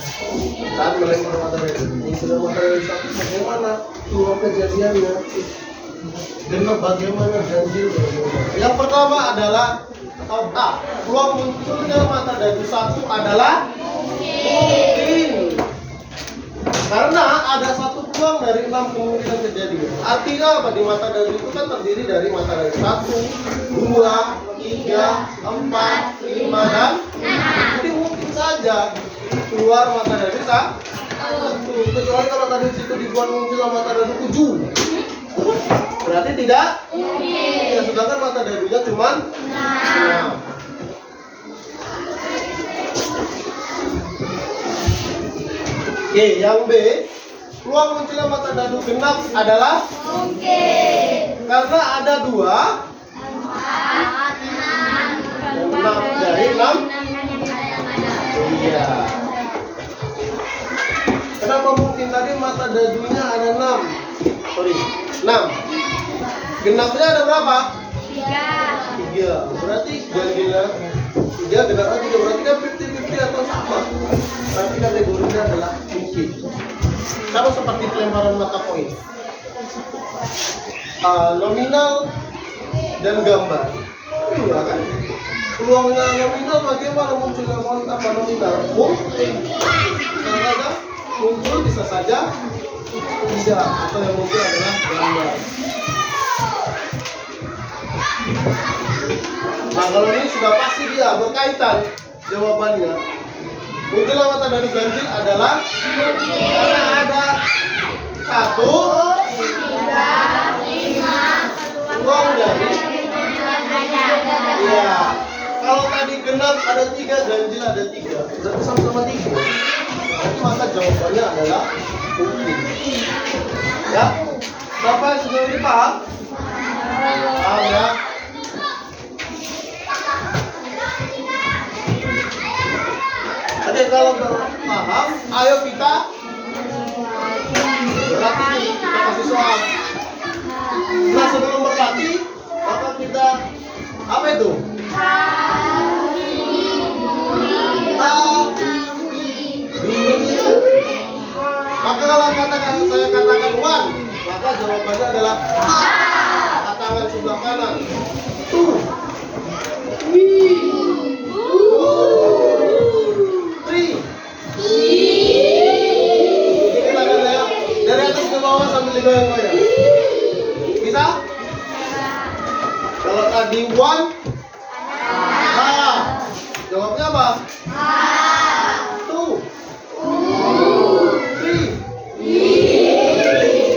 Saat melempar mata dadu, munculnya mata dadu satu. Bagaimana peluang kejadiannya? Dan bagaimana ganjil? Yang pertama adalah A. Peluang munculnya mata dadu satu adalah mungkin. Karena ada satu peluang dari 6 kemungkinan kejadian. Artinya apa? Di mata dadu itu kan terdiri dari mata dadu 1, 2, 3, 4, 5, dan 6. Jadi mungkin saja keluar mata dadu satu. Kecuali kalau tadi situ dibuat muncul mata dadu 7. Berarti tidak mungkin. Ya, sedangkan mata dadunya cuma 6. Oke, yang B, peluang munculnya mata dadu genap adalah mungkin. Karena ada 2, 6 dari 6. Iya. Kenapa mungkin? Tadi mata dadunya ada 6. 6. Genapnya ada berapa? 3. Berarti ganjilnya 3, genapnya 3. Berarti kan 50-50 atau sama. Berarti kategorinya adalah mungkin. Sama seperti pelemparan mata koin. Nominal dan gambar. Iya kan? Peluangnya nominal bagaimana munculnya apa nominal? Mungkin. Bisa saja muncul, bisa saja tidak, atau yang mungkin adalah gambar. Nah, kalau ini sudah pasti dia berkaitan jawabannya. Munculnya mata dadu ganjil adalah karena ada 1, 3, 5 peluang dari. Iya. Kalau tadi genap ada 3, ganjil ada 3. Berarti sama-sama 3. Jadi maka jawabannya adalah mungkin. Ya, Bapak sudah ini paham? Paham ya? Jadi kalau paham, ayo kita berlatih, kita kasih soal. Nah, sebelum berlatih, maka kita apa itu? Maka kalau saya katakan 1, maka jawabannya adalah angkat tangan sebelah kanan. 2, 3. Ini tangannya ya. Dari atas ke bawah sambil digoyang-goyang. Bisa? Kalau tadi 1, jawabnya apa? 2, 3.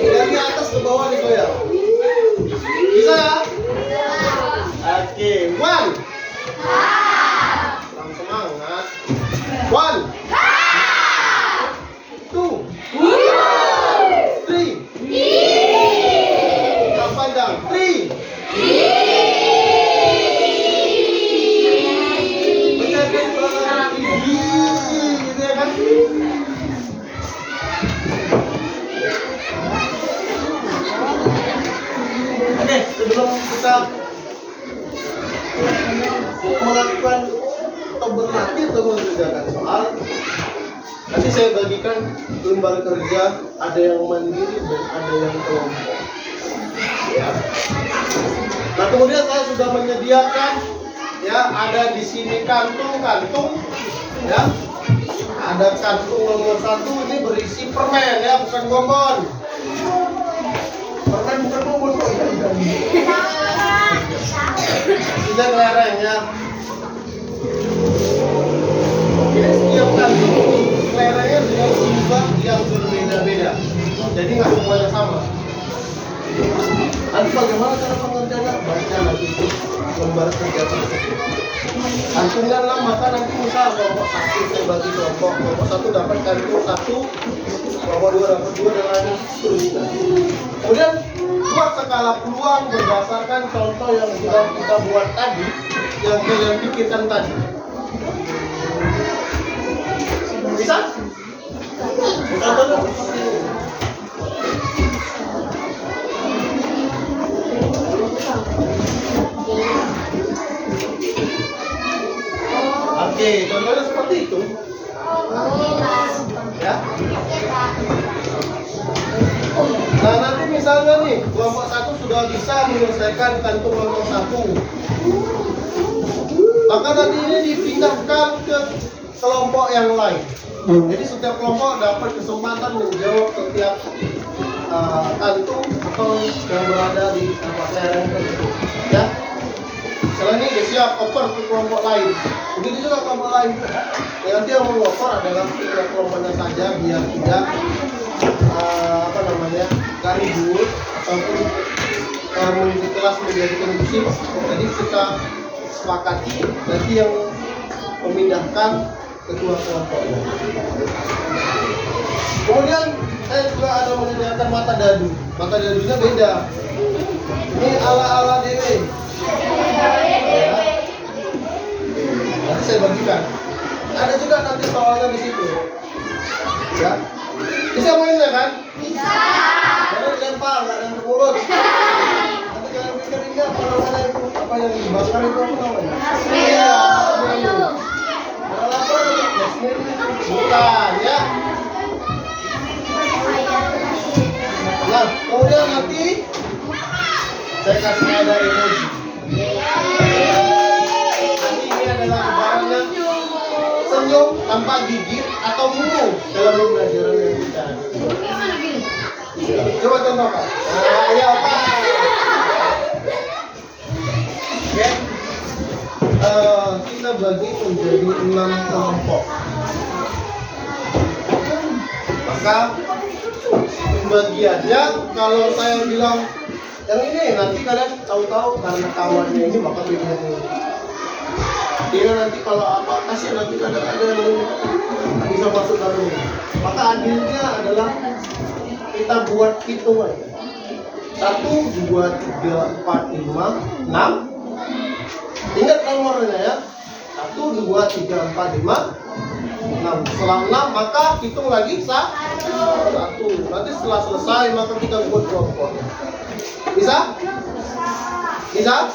Dari atas ke bawah digoyang. Bisa ya? Oke, 1. Kurang semangat. 1, 2, 3. Kurang panjang. 3. Gitu ya kan? Oke, sebelum kita melakukan atau berlatih atau mengerjakan soal. Nanti saya bagikan lembar kerja, ada yang mandiri dan ada yang kelompok. Ya. Nah kemudian saya sudah menyediakan, ya ada di sini kantung-kantung, ya ada kantung nomor 1 ini berisi permen, ya bukan bonbon. Permen bukan bonbon kok ini. Sudah kelereng ya. Ini setiap kantung kelerengnya dengan jumlah yang berbeda-beda, jadi nggak semuanya sama. Nanti bagaimana cara pengerjaannya? Baca lagi itu lembar kerja tersebut. Kantunganlah, maka nanti misal kelompok 1 saya bagi kelompok 1 dapat kantung 1, kelompok 2 dapat 2 dan lain seterusnya. Kemudian buat skala peluang berdasarkan contoh yang sudah kita buat tadi, yang kalian pikirkan tadi. Bisa? Contohnya seperti ini. Oke, contohnya seperti itu. Ya. Nah, nanti misalnya nih, kelompok 1 sudah bisa menyelesaikan kantung nomor 1. Maka nanti ini dipindahkan ke kelompok yang lain. Jadi setiap kelompok dapat kesempatan menjawab setiap kantung atau yang berada di tempat lereng tersebut. Ya. Setelah ini dia siap oper ke kelompok lain. Begitu juga kelompok lain. Nanti yang mengoper adalah setiap kelompoknya saja, biar tidak ribut ataupun menuju kelas menjadi kondusif. Jadi kita sepakati nanti yang memindahkan ketua kelompoknya. Kemudian saya juga ada menyediakan mata dadu. Mata dadunya beda. Ini ala-ala dewe. Ya. Nanti saya bagikan. Ada juga nanti soalnya di situ. Ya. Bisa mainnya kan? Bisa. Jangan dilempar, nggak ada mulut. Nanti jangan pikir ini apa yang dibakar itu apa namanya? Iya. Kalau lapar, bukan ya. Nah, kemudian nanti saya kasih ada emoji. Nanti ini adalah gambarnya senyum tanpa gigit atau mungu dalam pembelajaran yang kita. Coba contohkan. Nah, ya apa? Oke. Kita bagi menjadi 6 kelompok. Maka pembagiannya kalau saya bilang yang ini nanti kalian tahu-tahu karena kawannya ini maka pilih ini. Dia nanti kalau apa kasih nanti ada yang bisa masuk dalam ini. Maka adilnya adalah kita buat hitungan. 1, 2, 3, 4, 5, 6. Ingat nomornya ya. 1, 2, 3, 4, 5, 6. Setelah 6 maka hitung lagi 1. Nanti setelah selesai maka kita buat kelompok. Bisa? Bisa?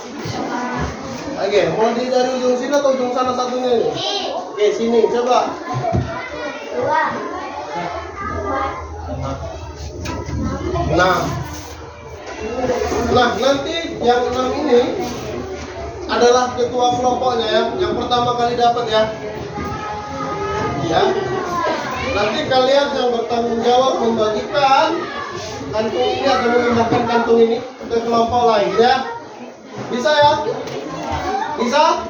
Oke, mau dari ujung sini atau ujung sana satunya ini? Oke, sini coba. 6. Nah, nanti yang 6 ini adalah ketua kelompoknya ya. Yang pertama kali dapat ya. Ya. Nanti kalian yang bertanggung jawab membagikan kantung ini atau memindahkan kantung ini ke kelompok lain ya. Bisa ya? Bisa?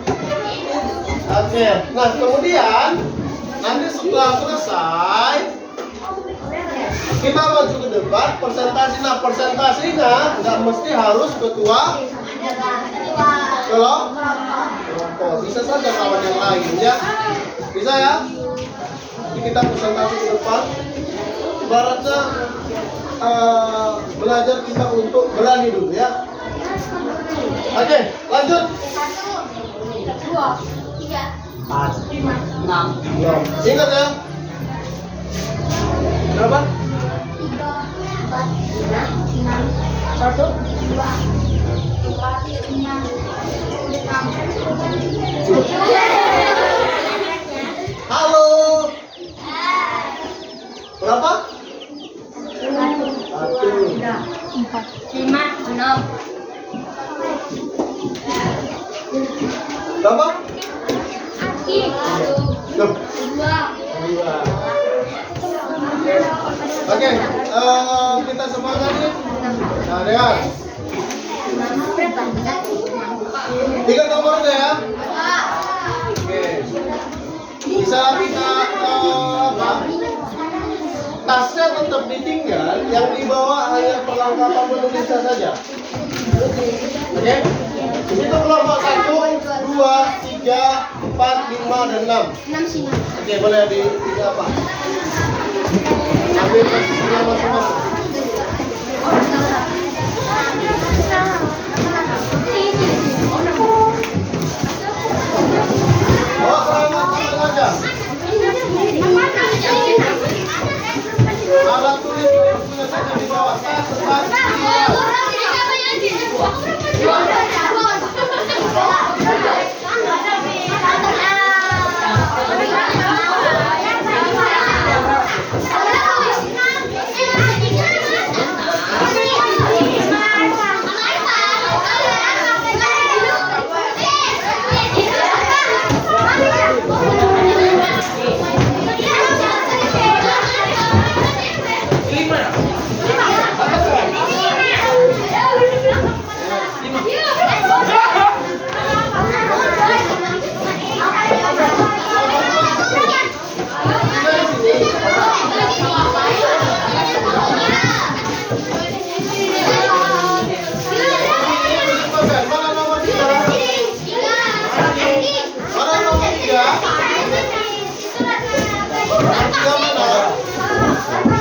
Oke. Nah, kemudian nanti setelah selesai kita maju ke depan presentasi. Nah, presentasinya nggak mesti harus ketua kelompok. Bisa saja kawan yang lain ya. Bisa ya? Jadi kita presentasi ke depan. Ibaratnya belajar kita untuk berani dulu ya. Oke, lanjut. 1, 2, 3, 4, 5, 6. Ingat ya. Berapa? 3, 4, 5, 6. 1, 2, 3, 4, 5, 6. Berapa? Loh, Dua. 2. Oke, kita semangat nih. Nah, lihat. 3 nomor udah ya? Oke. Bisa kita apa? Tasnya tetap ditinggal, yang dibawa hanya perlengkapan menulisnya saja. Oke? Di situ kelompok 1, 2, 3, 4, 5, dan 6. 6 sini. Oke, boleh di ini apa? Ambil posisinya masing-masing. Oh, selamat aja. Alat tulis punya saja di bawah. Mana nomor 3? Mana nomor 3? Tiga mana?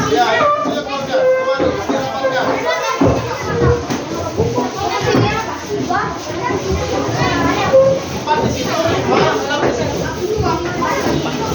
Ya, itu keluarga. Kemana? Keluarga. Empat di situ, 5, 6 di situ. Dua, tiga, empat.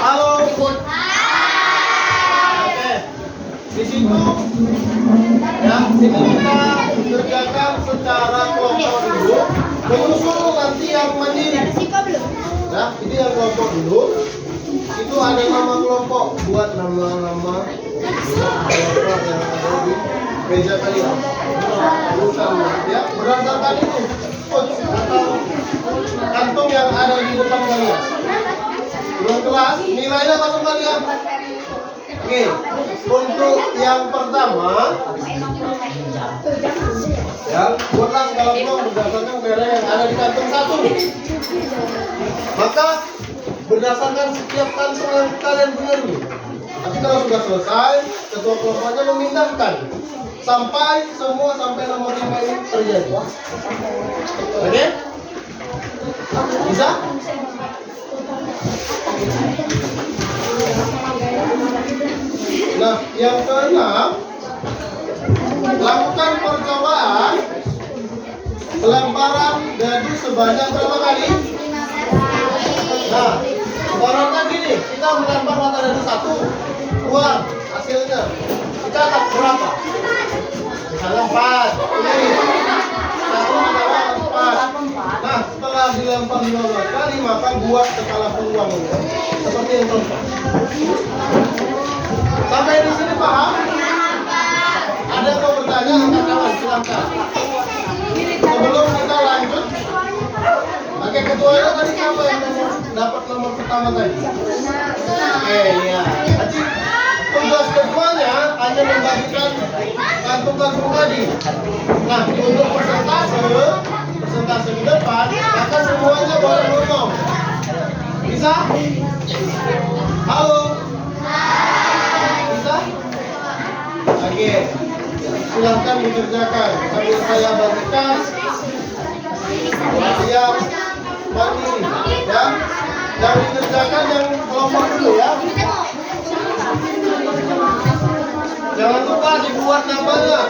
Halo. Oke. Di situ ya, sini kita kerjakan secara kelompok dulu. Menyusul nanti yang mandiri. Ya, ini yang kelompok dulu. Itu ada nama kelompok, buat nama-nama kelompok yang ada di meja kalian. Ya, berdasarkan itu atau kantong yang ada di depan kalian. Belum kelas, nilainya langsung kalian. Oke, untuk yang pertama, ya, buatlah skala peluang berdasarkan merah yang ada di kantong satu. Maka berdasarkan setiap kantong yang kalian benahi. Nanti kalau sudah selesai, ketua kelompoknya memindahkan sampai nomor 5 ini terjadi. Oke? Bisa? Nah, yang keenam, lakukan percobaan pelemparan dadu sebanyak berapa kali? Nah, ibaratnya gini, kita melempar mata dadu satu, keluar hasilnya. Kita tak berapa? Misalnya 4. Ini 1 ditambah 4. Nah, setelah dilempar 15 kali, maka buat skala peluang seperti yang contoh. Sampai di sini paham? Ada yang mau bertanya, angkat tangan, silakan. Sebelum kita lanjut, oke, ketuanya tadi siapa yang dapat nomor pertama tadi? Oke, ya. Nanti tugas ketuanya hanya membagikan kantung-kantung tadi. Nah, untuk persentase di depan, maka semuanya boleh ngomong. Bisa? Halo? Bisa? Oke. Silahkan dikerjakan sambil saya bagikan yang mandiri ya. Yang dikerjakan yang kelompok dulu ya. Jangan lupa dibuat namanya.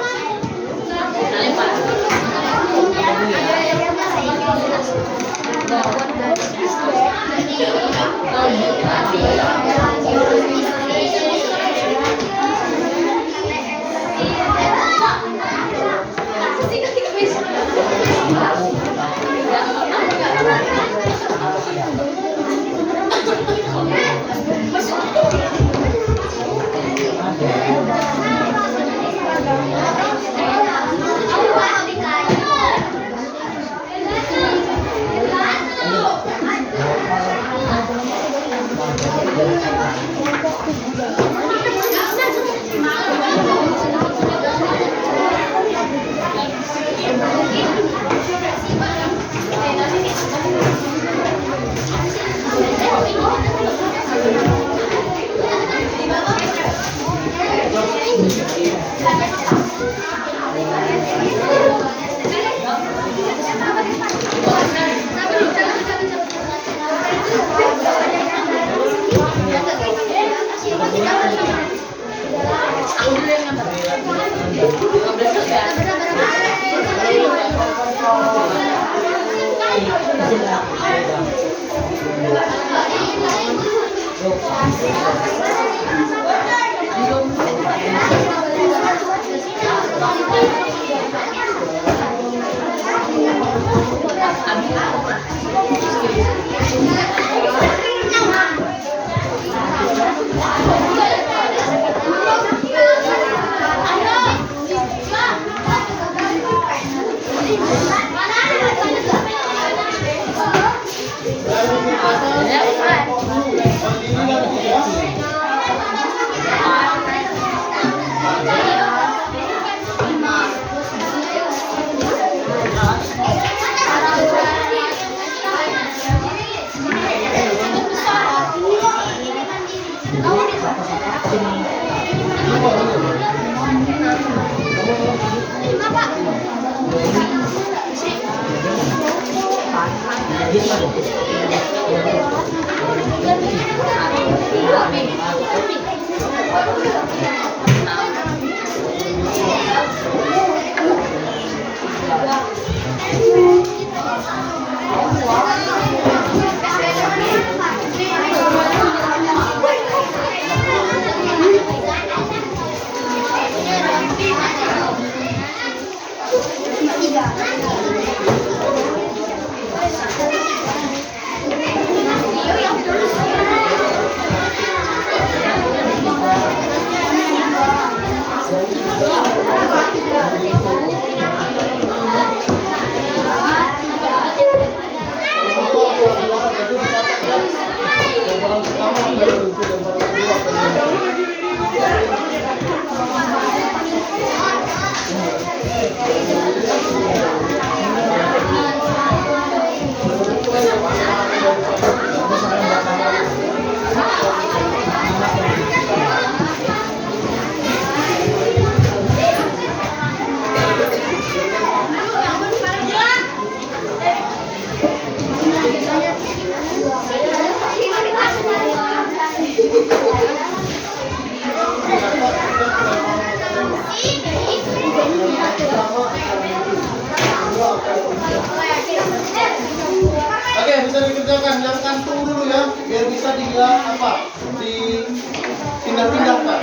Oke, bisa dikerjakan. Yang kantung dulu ya, biar bisa dipindah-pindahkan.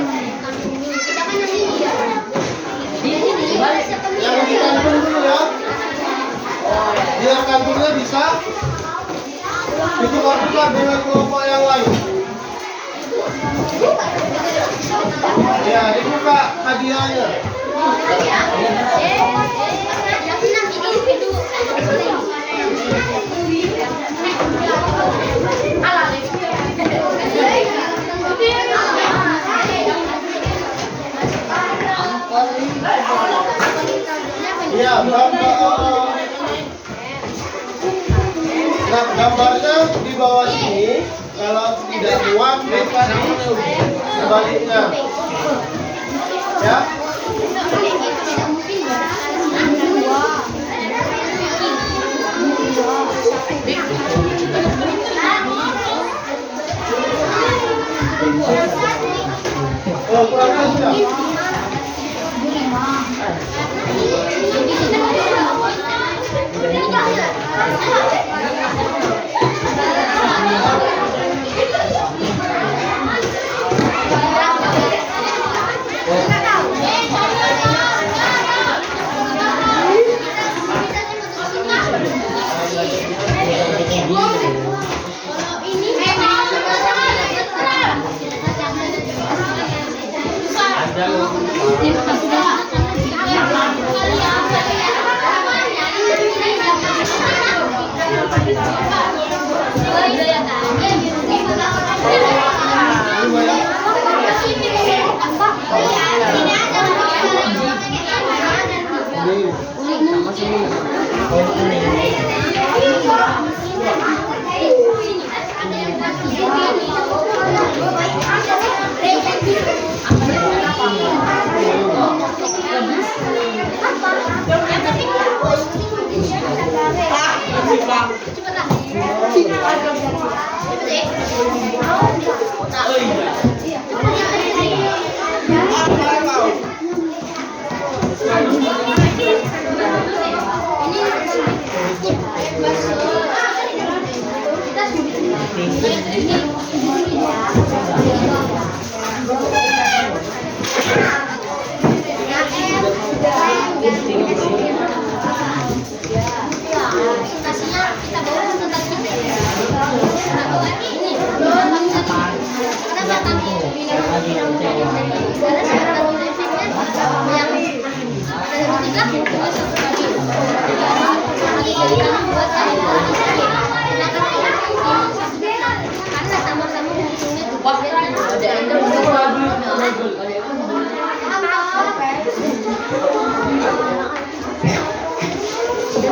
Yang dikantung dulu ya, biar kantungnya bisa ditukar-tukar dengan kelompok yang lain. Ya, dibuka hadiahnya. Ya, nah, gambarnya di bawah sini. Kalau tidak muat, mereka sebaliknya. Ya. Oh, kurang ajar. Presentasinya kita bawa presentasi kita ya. Kita bawa ini. Kenapa kami bilang karena sekarang briefingnya yang ketiga juga satu lagi. Jadi kami buat karena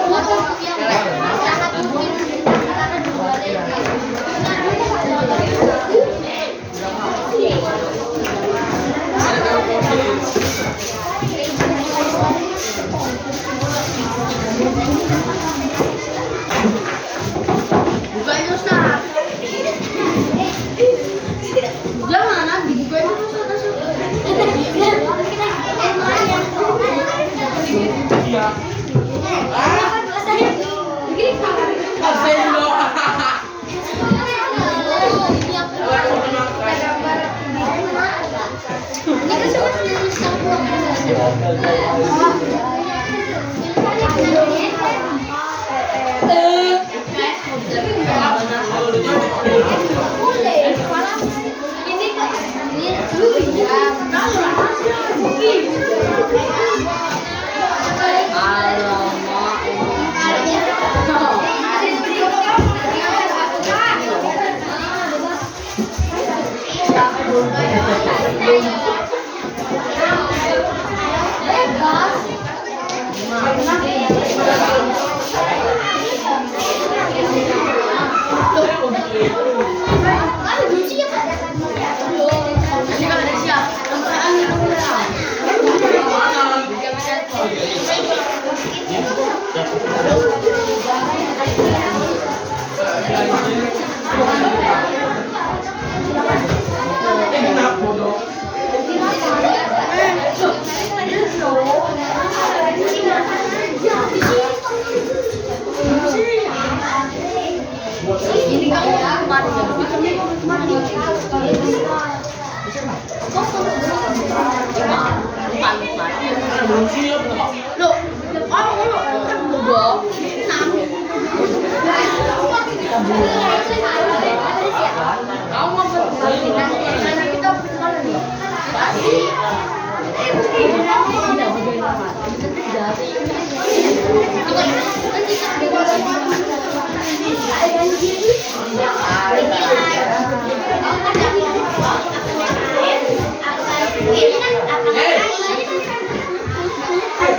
sama-sama menghitungnya sangat mungkin karena dua bukain Ustaz. Jangan nanti bukain Ustaz.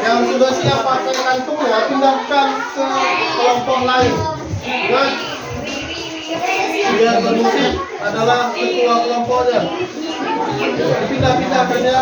Yang sudah siap pakai kantungnya pindahkan ke kelompok lain. Dan biar berfungsi adalah ketua kelompoknya. Pindah-pindahkan ya.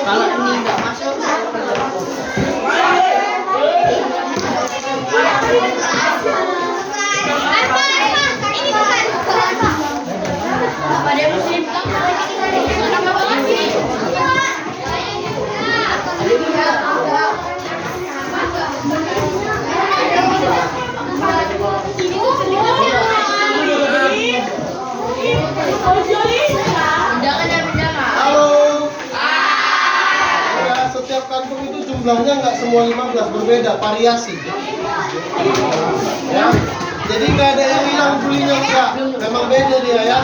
Kalau ini nggak masuk, pada musim Halo. Ya, setiap kantung itu jumlahnya nggak semua 15, berbeda, variasi. Ya. Jadi nggak ada yang hilang bulinya enggak. Memang beda dia ya.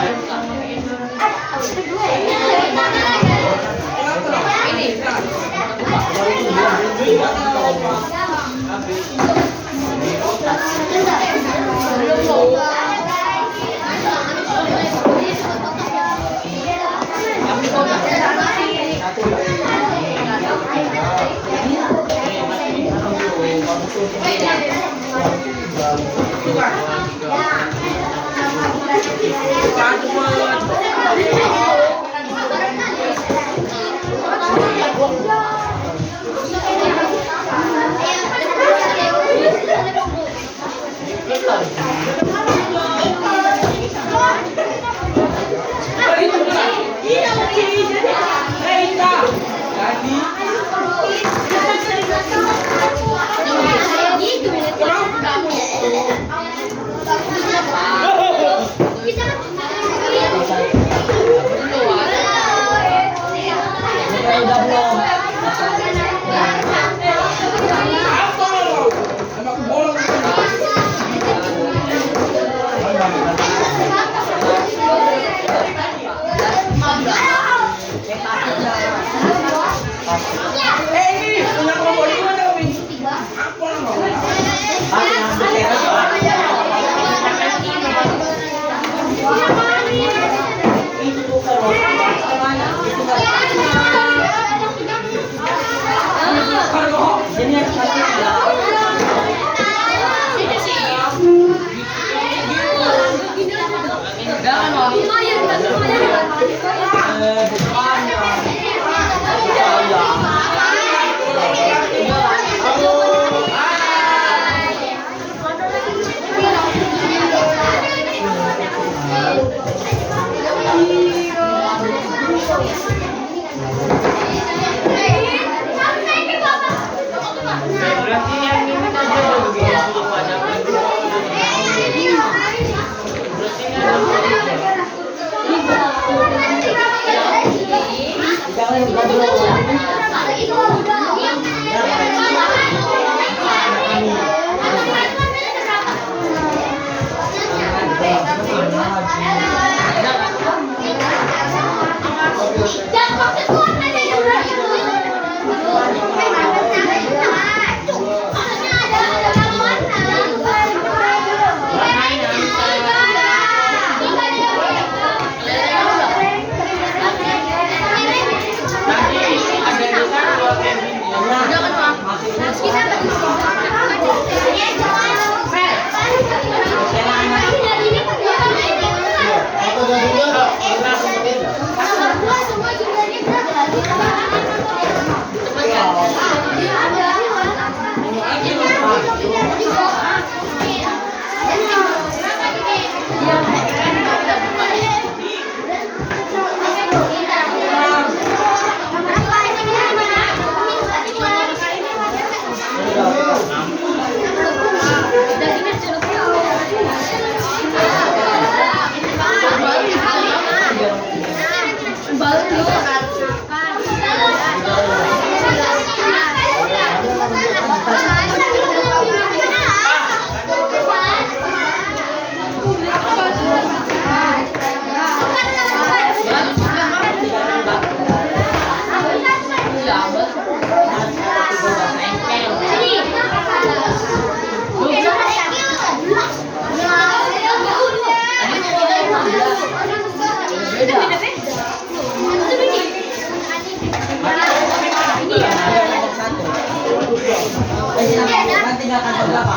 tinggalkan berapa?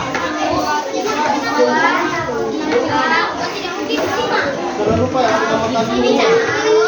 Jangan lupa ya, kita makan dulu.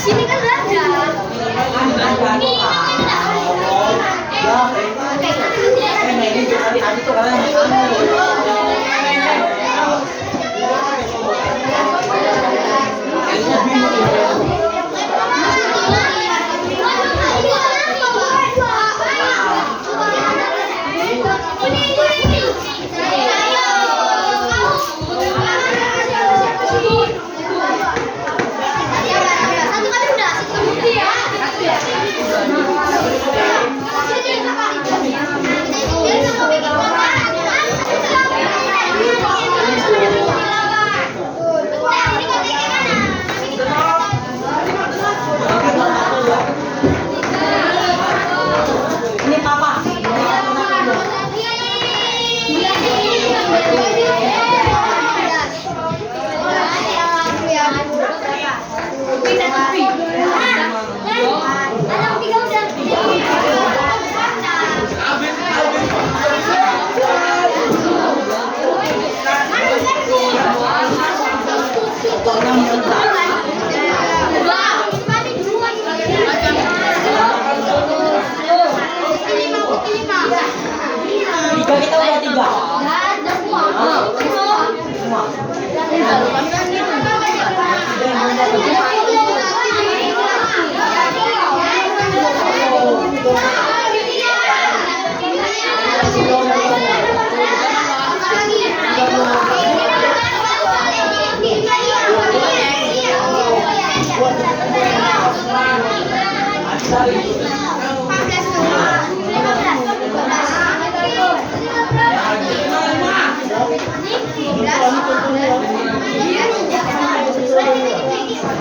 Sini kan ada.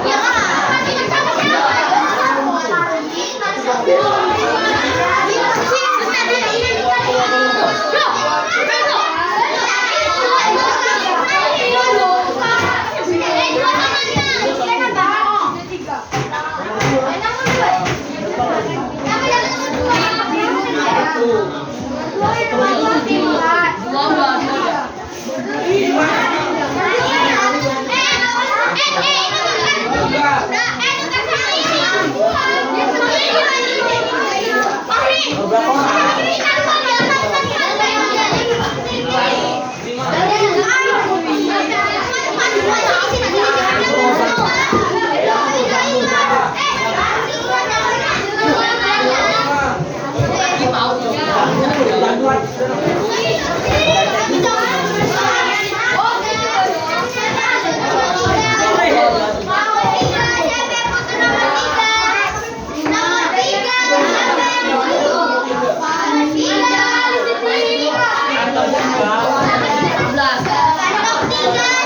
Ya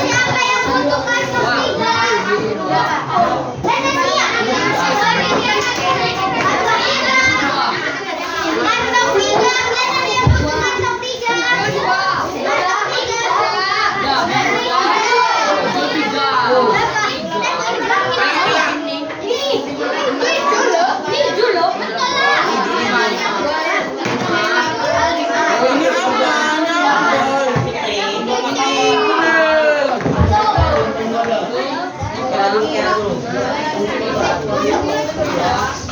siapa yang butuh kartu tiga?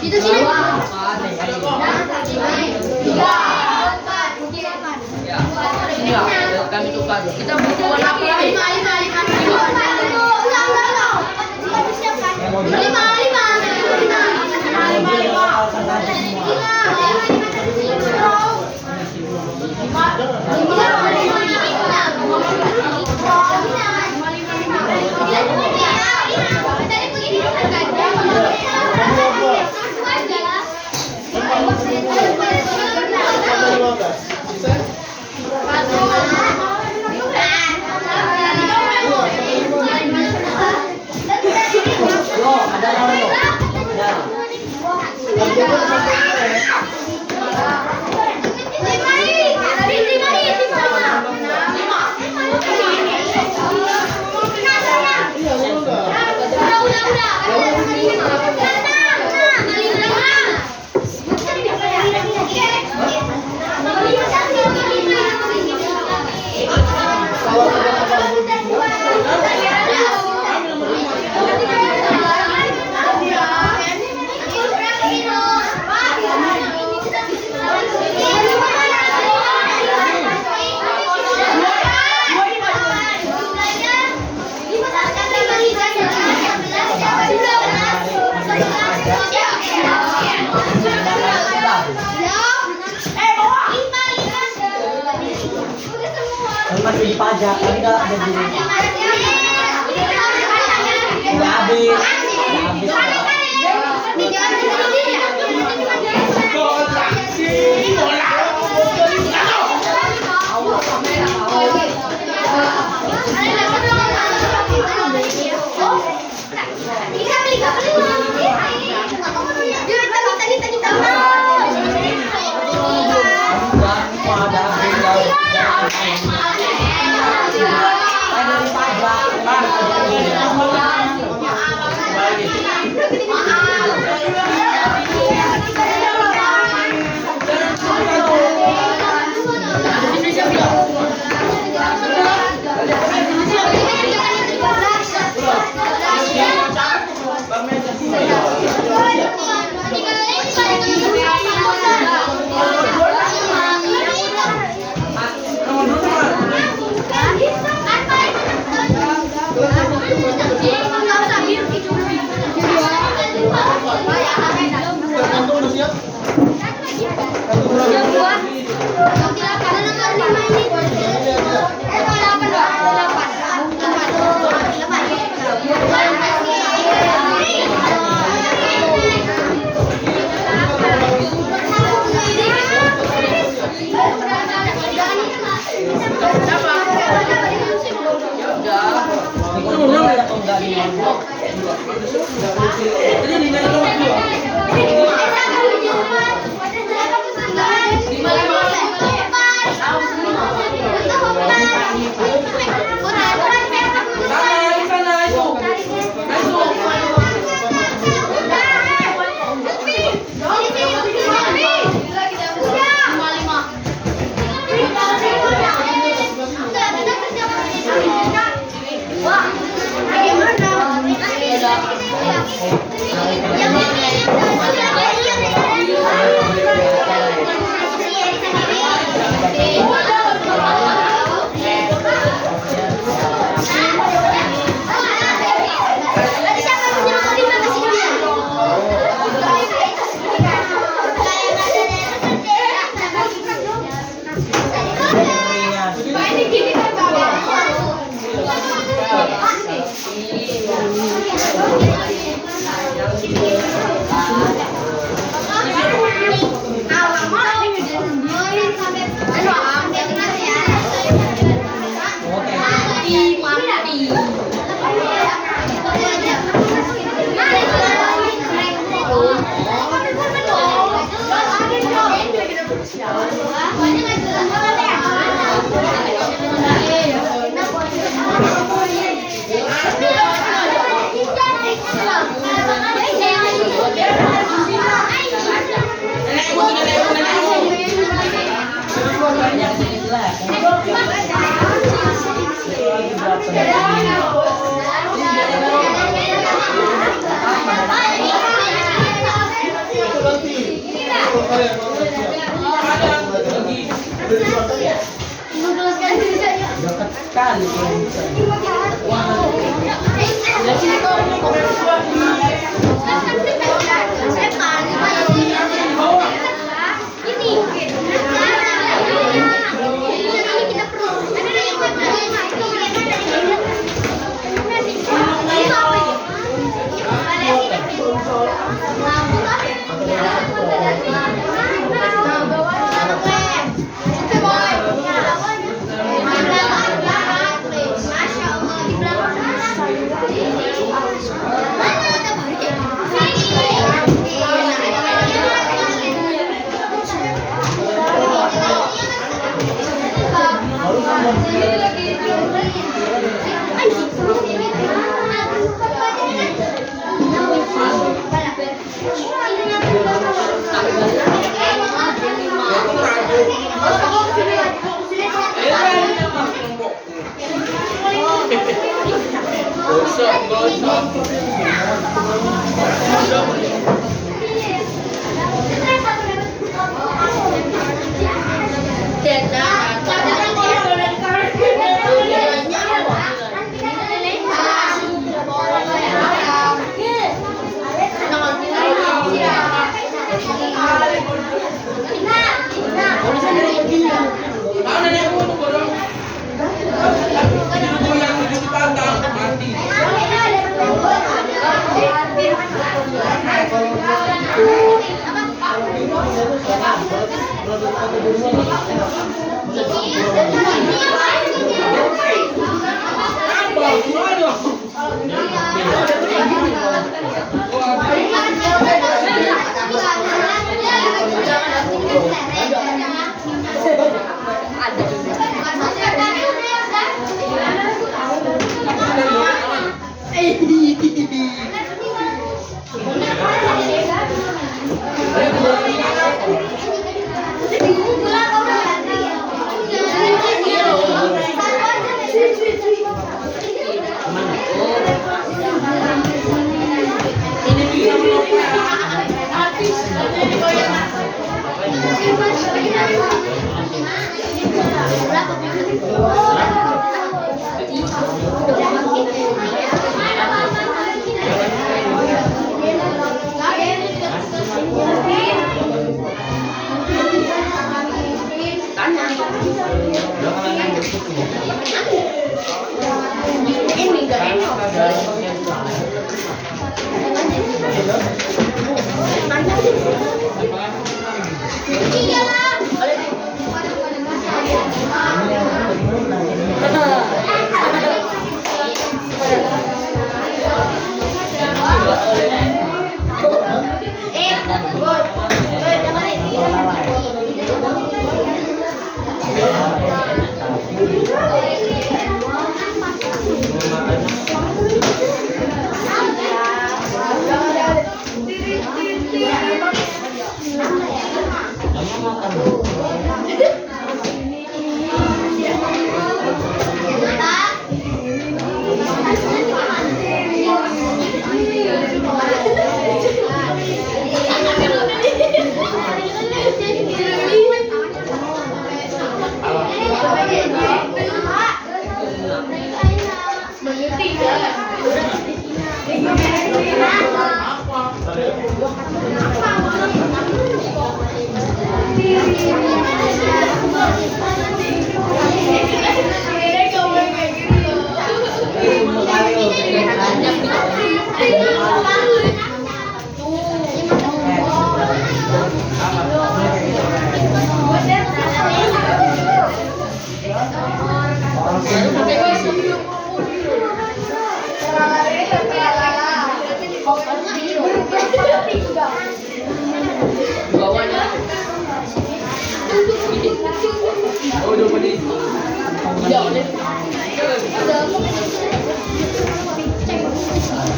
Itu sini. Kami tukar. Kita butuh warna apa lagi? Masih dipajak, tapi nggak ada di udah habis. Itu nanti. Kalau kalian mau siap. Dekat kali.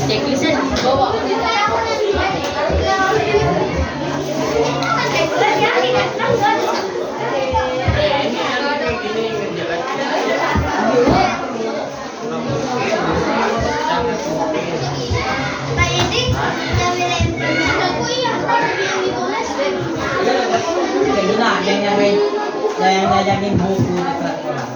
Checklistnya bawa. yang ngajakin buku di peraturan.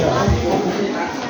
Iya.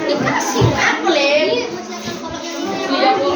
Dikasih apel. Iya, Bu.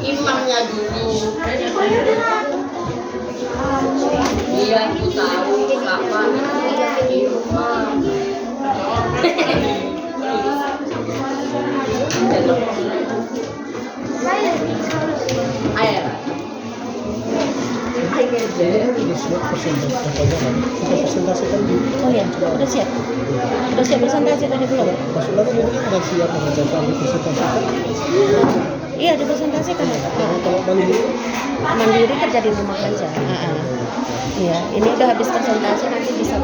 Imamnya dulu. Iya, aku tahu kapan di rumah. Ayo. Oh ya, udah siap. Udah siap presentasi tadi belum? Maksudnya ini udah siap mengerjakan presentasi. Iya, dipresentasikan. Kalau mandiri, Mandiri kerja di rumah aja. Iya, ini udah habis presentasi nanti bisa.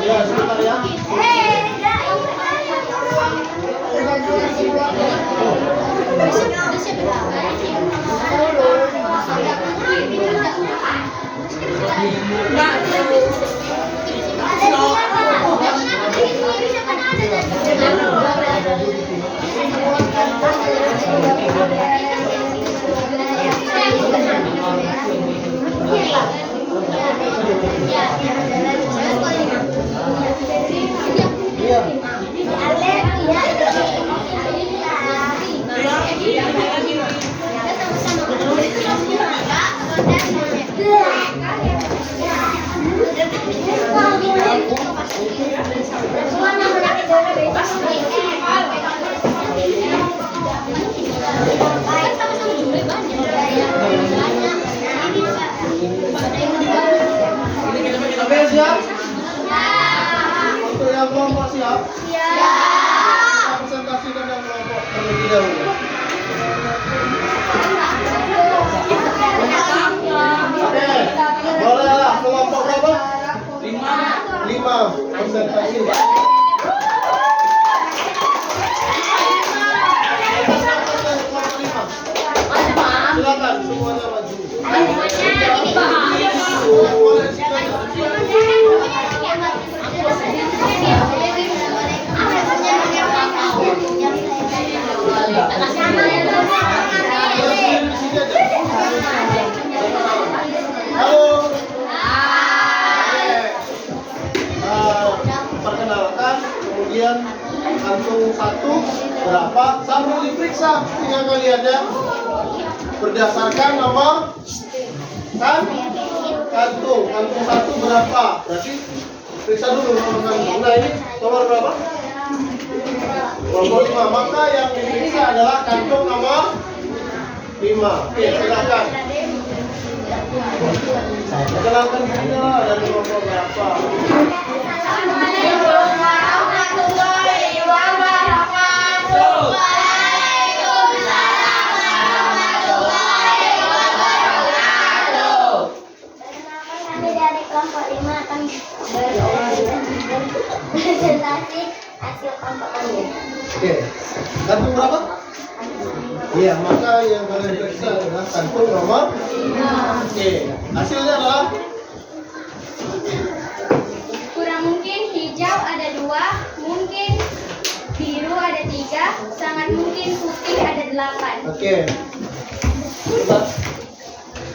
ya sebentar ya. Iya. kantung 1 berapa? Sambil diperiksa, tinggal kalian ya. Berdasarkan nomor kantung 1 berapa? Berarti periksa dulu nomor kantung. Nah ini nomor berapa? Nomor 5. Maka yang diperiksa adalah kantung nomor 5. Oke, silakan. Silakan kita dari nomor berapa? Assalamualaikum warahmatullahi wabarakatuh. Waalaikumsalam warahmatullahi wabarakatuh. Kami dari kelompok 5 akan presentasi hasil kelompok kami. Oke, kantung berapa? Iya, maka yang kalian periksa adalah kantung nomor 5. Oke, hasilnya adalah Kurang mungkin hijau ada 2, mungkin biru ada 3, sangat mungkin putih ada 8. oke.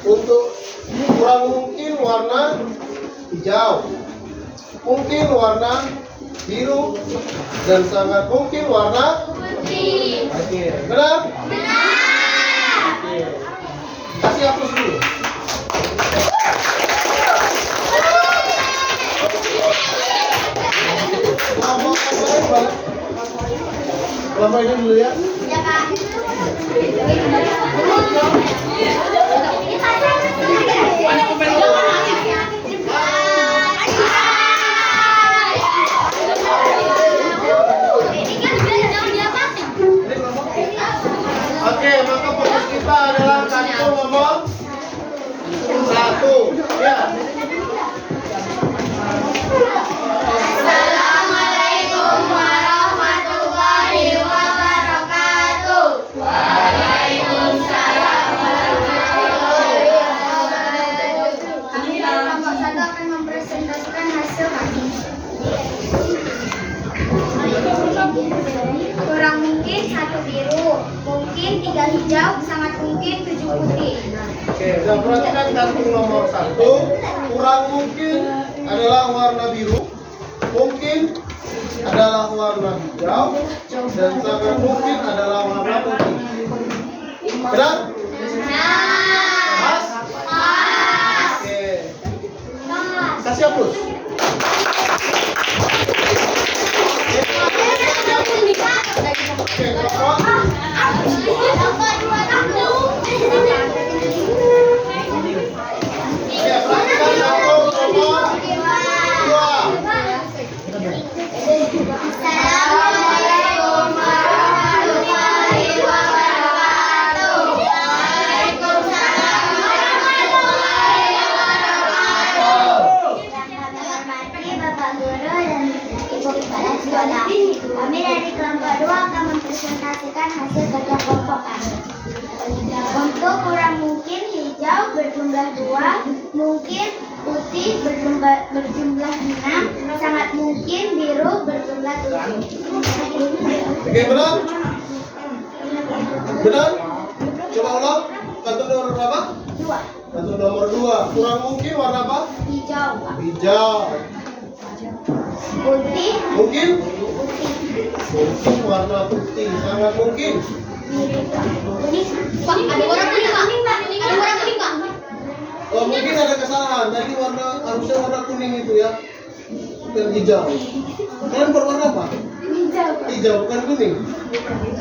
Untuk kurang mungkin warna hijau, mungkin warna biru, dan sangat mungkin warna Putih. oke. Benar? Benar. Oke. Kasih hapus dulu. Bapak ini dulu ya. Ya, Kak. Oke, maka fokus kita adalah kantung nomor 1. Ya. Assalamualaikum warahmatullahi wabarakatuh. Waalaikumsalam warahmatullahi wabarakatuh. Kami dari kelompok 1 akan mempresentasikan hasil kami. Kurang mungkin 1 biru, mungkin 3 hijau, sangat mungkin 7 putih. Oke, dan perhatikan kantung nomor 1. Kurang mungkin adalah warna biru, mungkin adalah warna hijau, dan sangat mungkin adalah warna putih. Benar? Mas? Oke. Kasih hapus. Oke, kelompok. Oke, perhatikan kantung nomor 2. Assalamualaikum warahmatullahi wabarakatuh. Waalaikumsalam warahmatullahi wabarakatuh. Kami hormati Bapak Guru dan Ibu Kepala Sekolah. Kami dari kelompok 2 akan mempresentasikan hasil kerja kelompok kami. Untuk kurang mungkin hijau berjumlah 2, mungkin putih berjumlah 6, sangat mungkin biru berjumlah 7. Oke, benar? Benar? Coba ulang. Kantung nomor berapa? 2. Kantung nomor 2. Kurang mungkin warna apa? Hijau, Pak. Hijau. Putih, Mungkin? Mungkin warna putih. Sangat mungkin. biru, Pak. Kuning, Pak. Ada warna kuning, Pak. Ada warna kuning, Pak. Oh, mungkin ada kesalahan. Tadi warna harusnya warna kuning itu ya. Bukan hijau. Kalian berwarna apa? Hijau, Pak. Hijau, bukan kuning.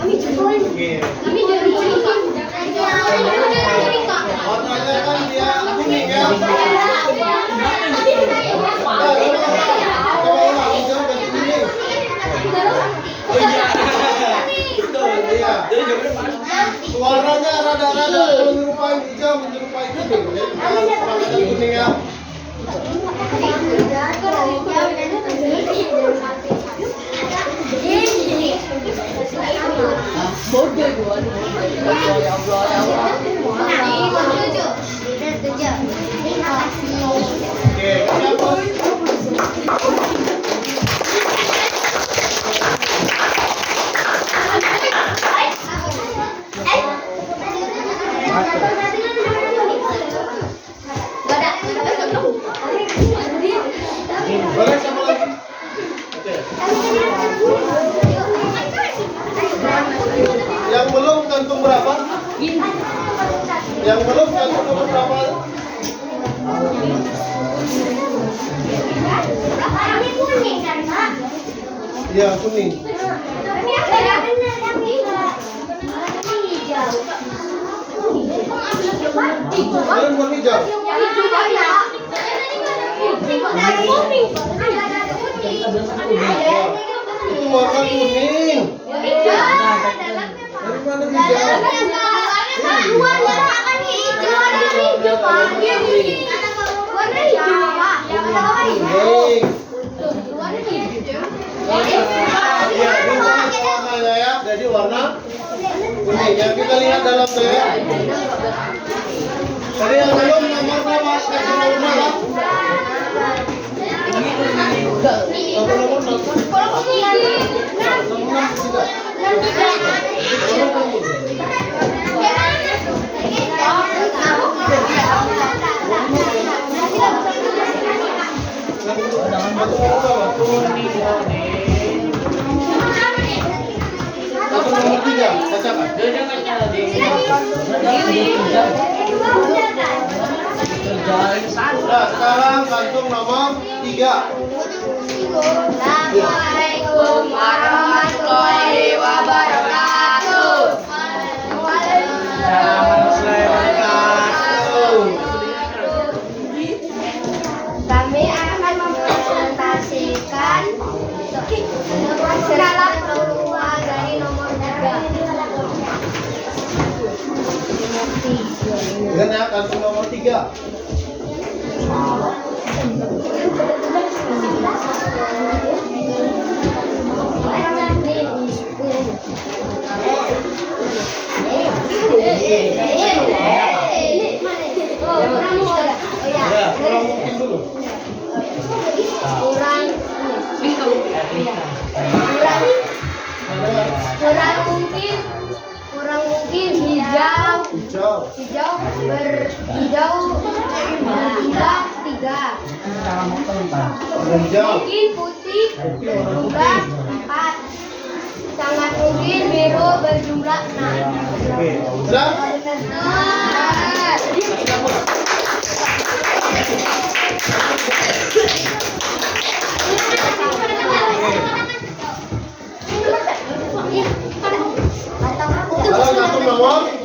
Kami kuning. Oke. Kami jadi kuning, Pak. Kuning, Pak. Warnanya kan dia kuning ya. Coba ulang. Hijau ganti kuning. Oh iya. Betul, iya. Warnanya rada-rada menyerupai hijau, menyerupai kuning. Jadi kalau warnanya kuning ya. Bodoh gua. Ya Allah, ya Allah. Terima kasih. Oke, siapa? Boleh siapa lagi? Oke. kantung berapa? Yang belum kantung nomor berapa? Ini kuning kan, Pak? Iya, kuning. Ini apa ya? Benar yang hijau. Kalian bukan hijau? Hijau banyak. Ada kuning. Ada kuning. Itu warna kuning. Hijau. Dari mana hijau? Warna akan hijau. Warna hijau, Pak. Warna hijau, Pak. Yang bawah hijau. Kuning. Warna hijau. Iya, ini warnanya ya. Jadi warna kuning. Yang kita lihat dalam saya. Tadi yang belum nomor berapa? Nomor berapa? Nomor satu. Kalau kuning. Nomor tiga. Satu nomor tiga, bacakan. Nah, sekarang kantung nomor 3. Assalamualaikum warahmatullahi wabarakatuh. Kami akan mempresentasikan dalam keluar dari nomor 3. Ingat ya, kantung nomor 3. Ya, kurang mungkin dulu. Kurang mungkin hijau Hijau. tiga Hijau. mungkin putih berjumlah 4 sangat mungkin biru berjumlah 6. Oke, sudah? Sekarang kantung nomor 4.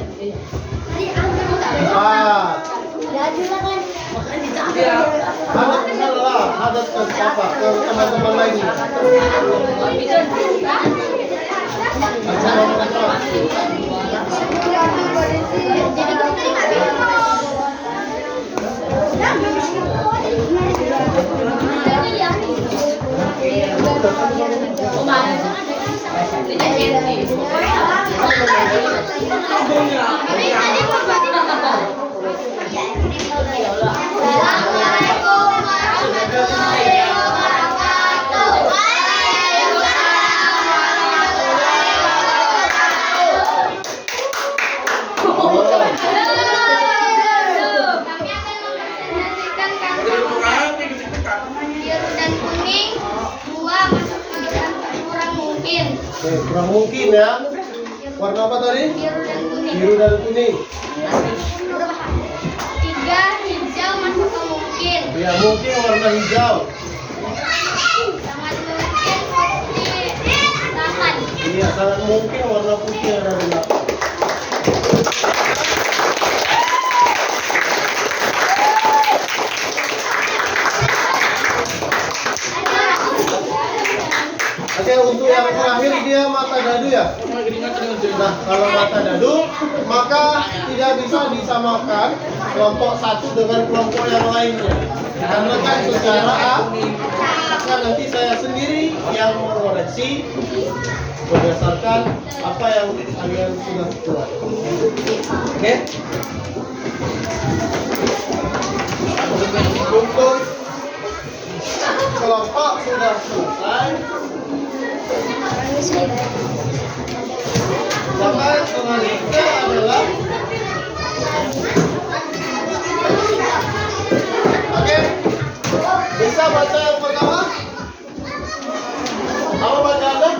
Hadat ke sana lah, hadat ke apa? Ke teman-teman lainnya. Kantung nomor 4. Assalamualaikum warahmatullahi wabarakatuh. Kami akan mempresentasikan kantung biru dan kuning. 2 masuk ke kurang mungkin. Oke, kurang mungkin ya. Warna apa tadi? Biru dan kuning. Biru dan kuning. 3 hijau masuk ke mungkin. Ya, mungkin warna hijau. Sangat mungkin putih 8. Iya, sangat mungkin warna putih yang ada di belakang. Oke, untuk yang terakhir dia mata dadu ya. Nah, kalau mata dadu, maka tidak bisa disamakan kelompok satu dengan kelompok yang lainnya. Karena kan secara akan nanti saya sendiri yang mengoreksi berdasarkan apa yang kalian sudah buat. Oke? Untuk kelompok sudah selesai. Maka selanjutnya adalah oke, bisa baca yang pertama? Apa bacaan Anda?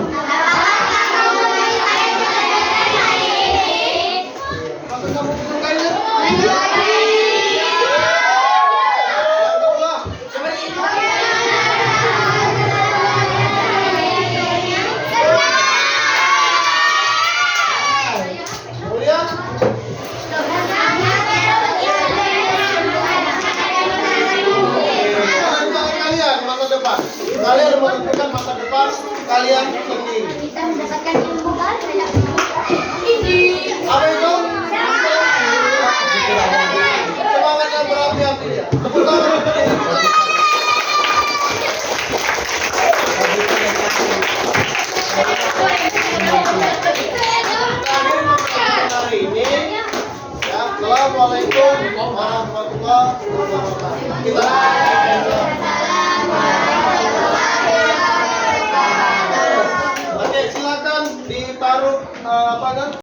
Assalamualaikum warahmatullahi wabarakatuh. Kita Oke, silakan ditaruh apa kan?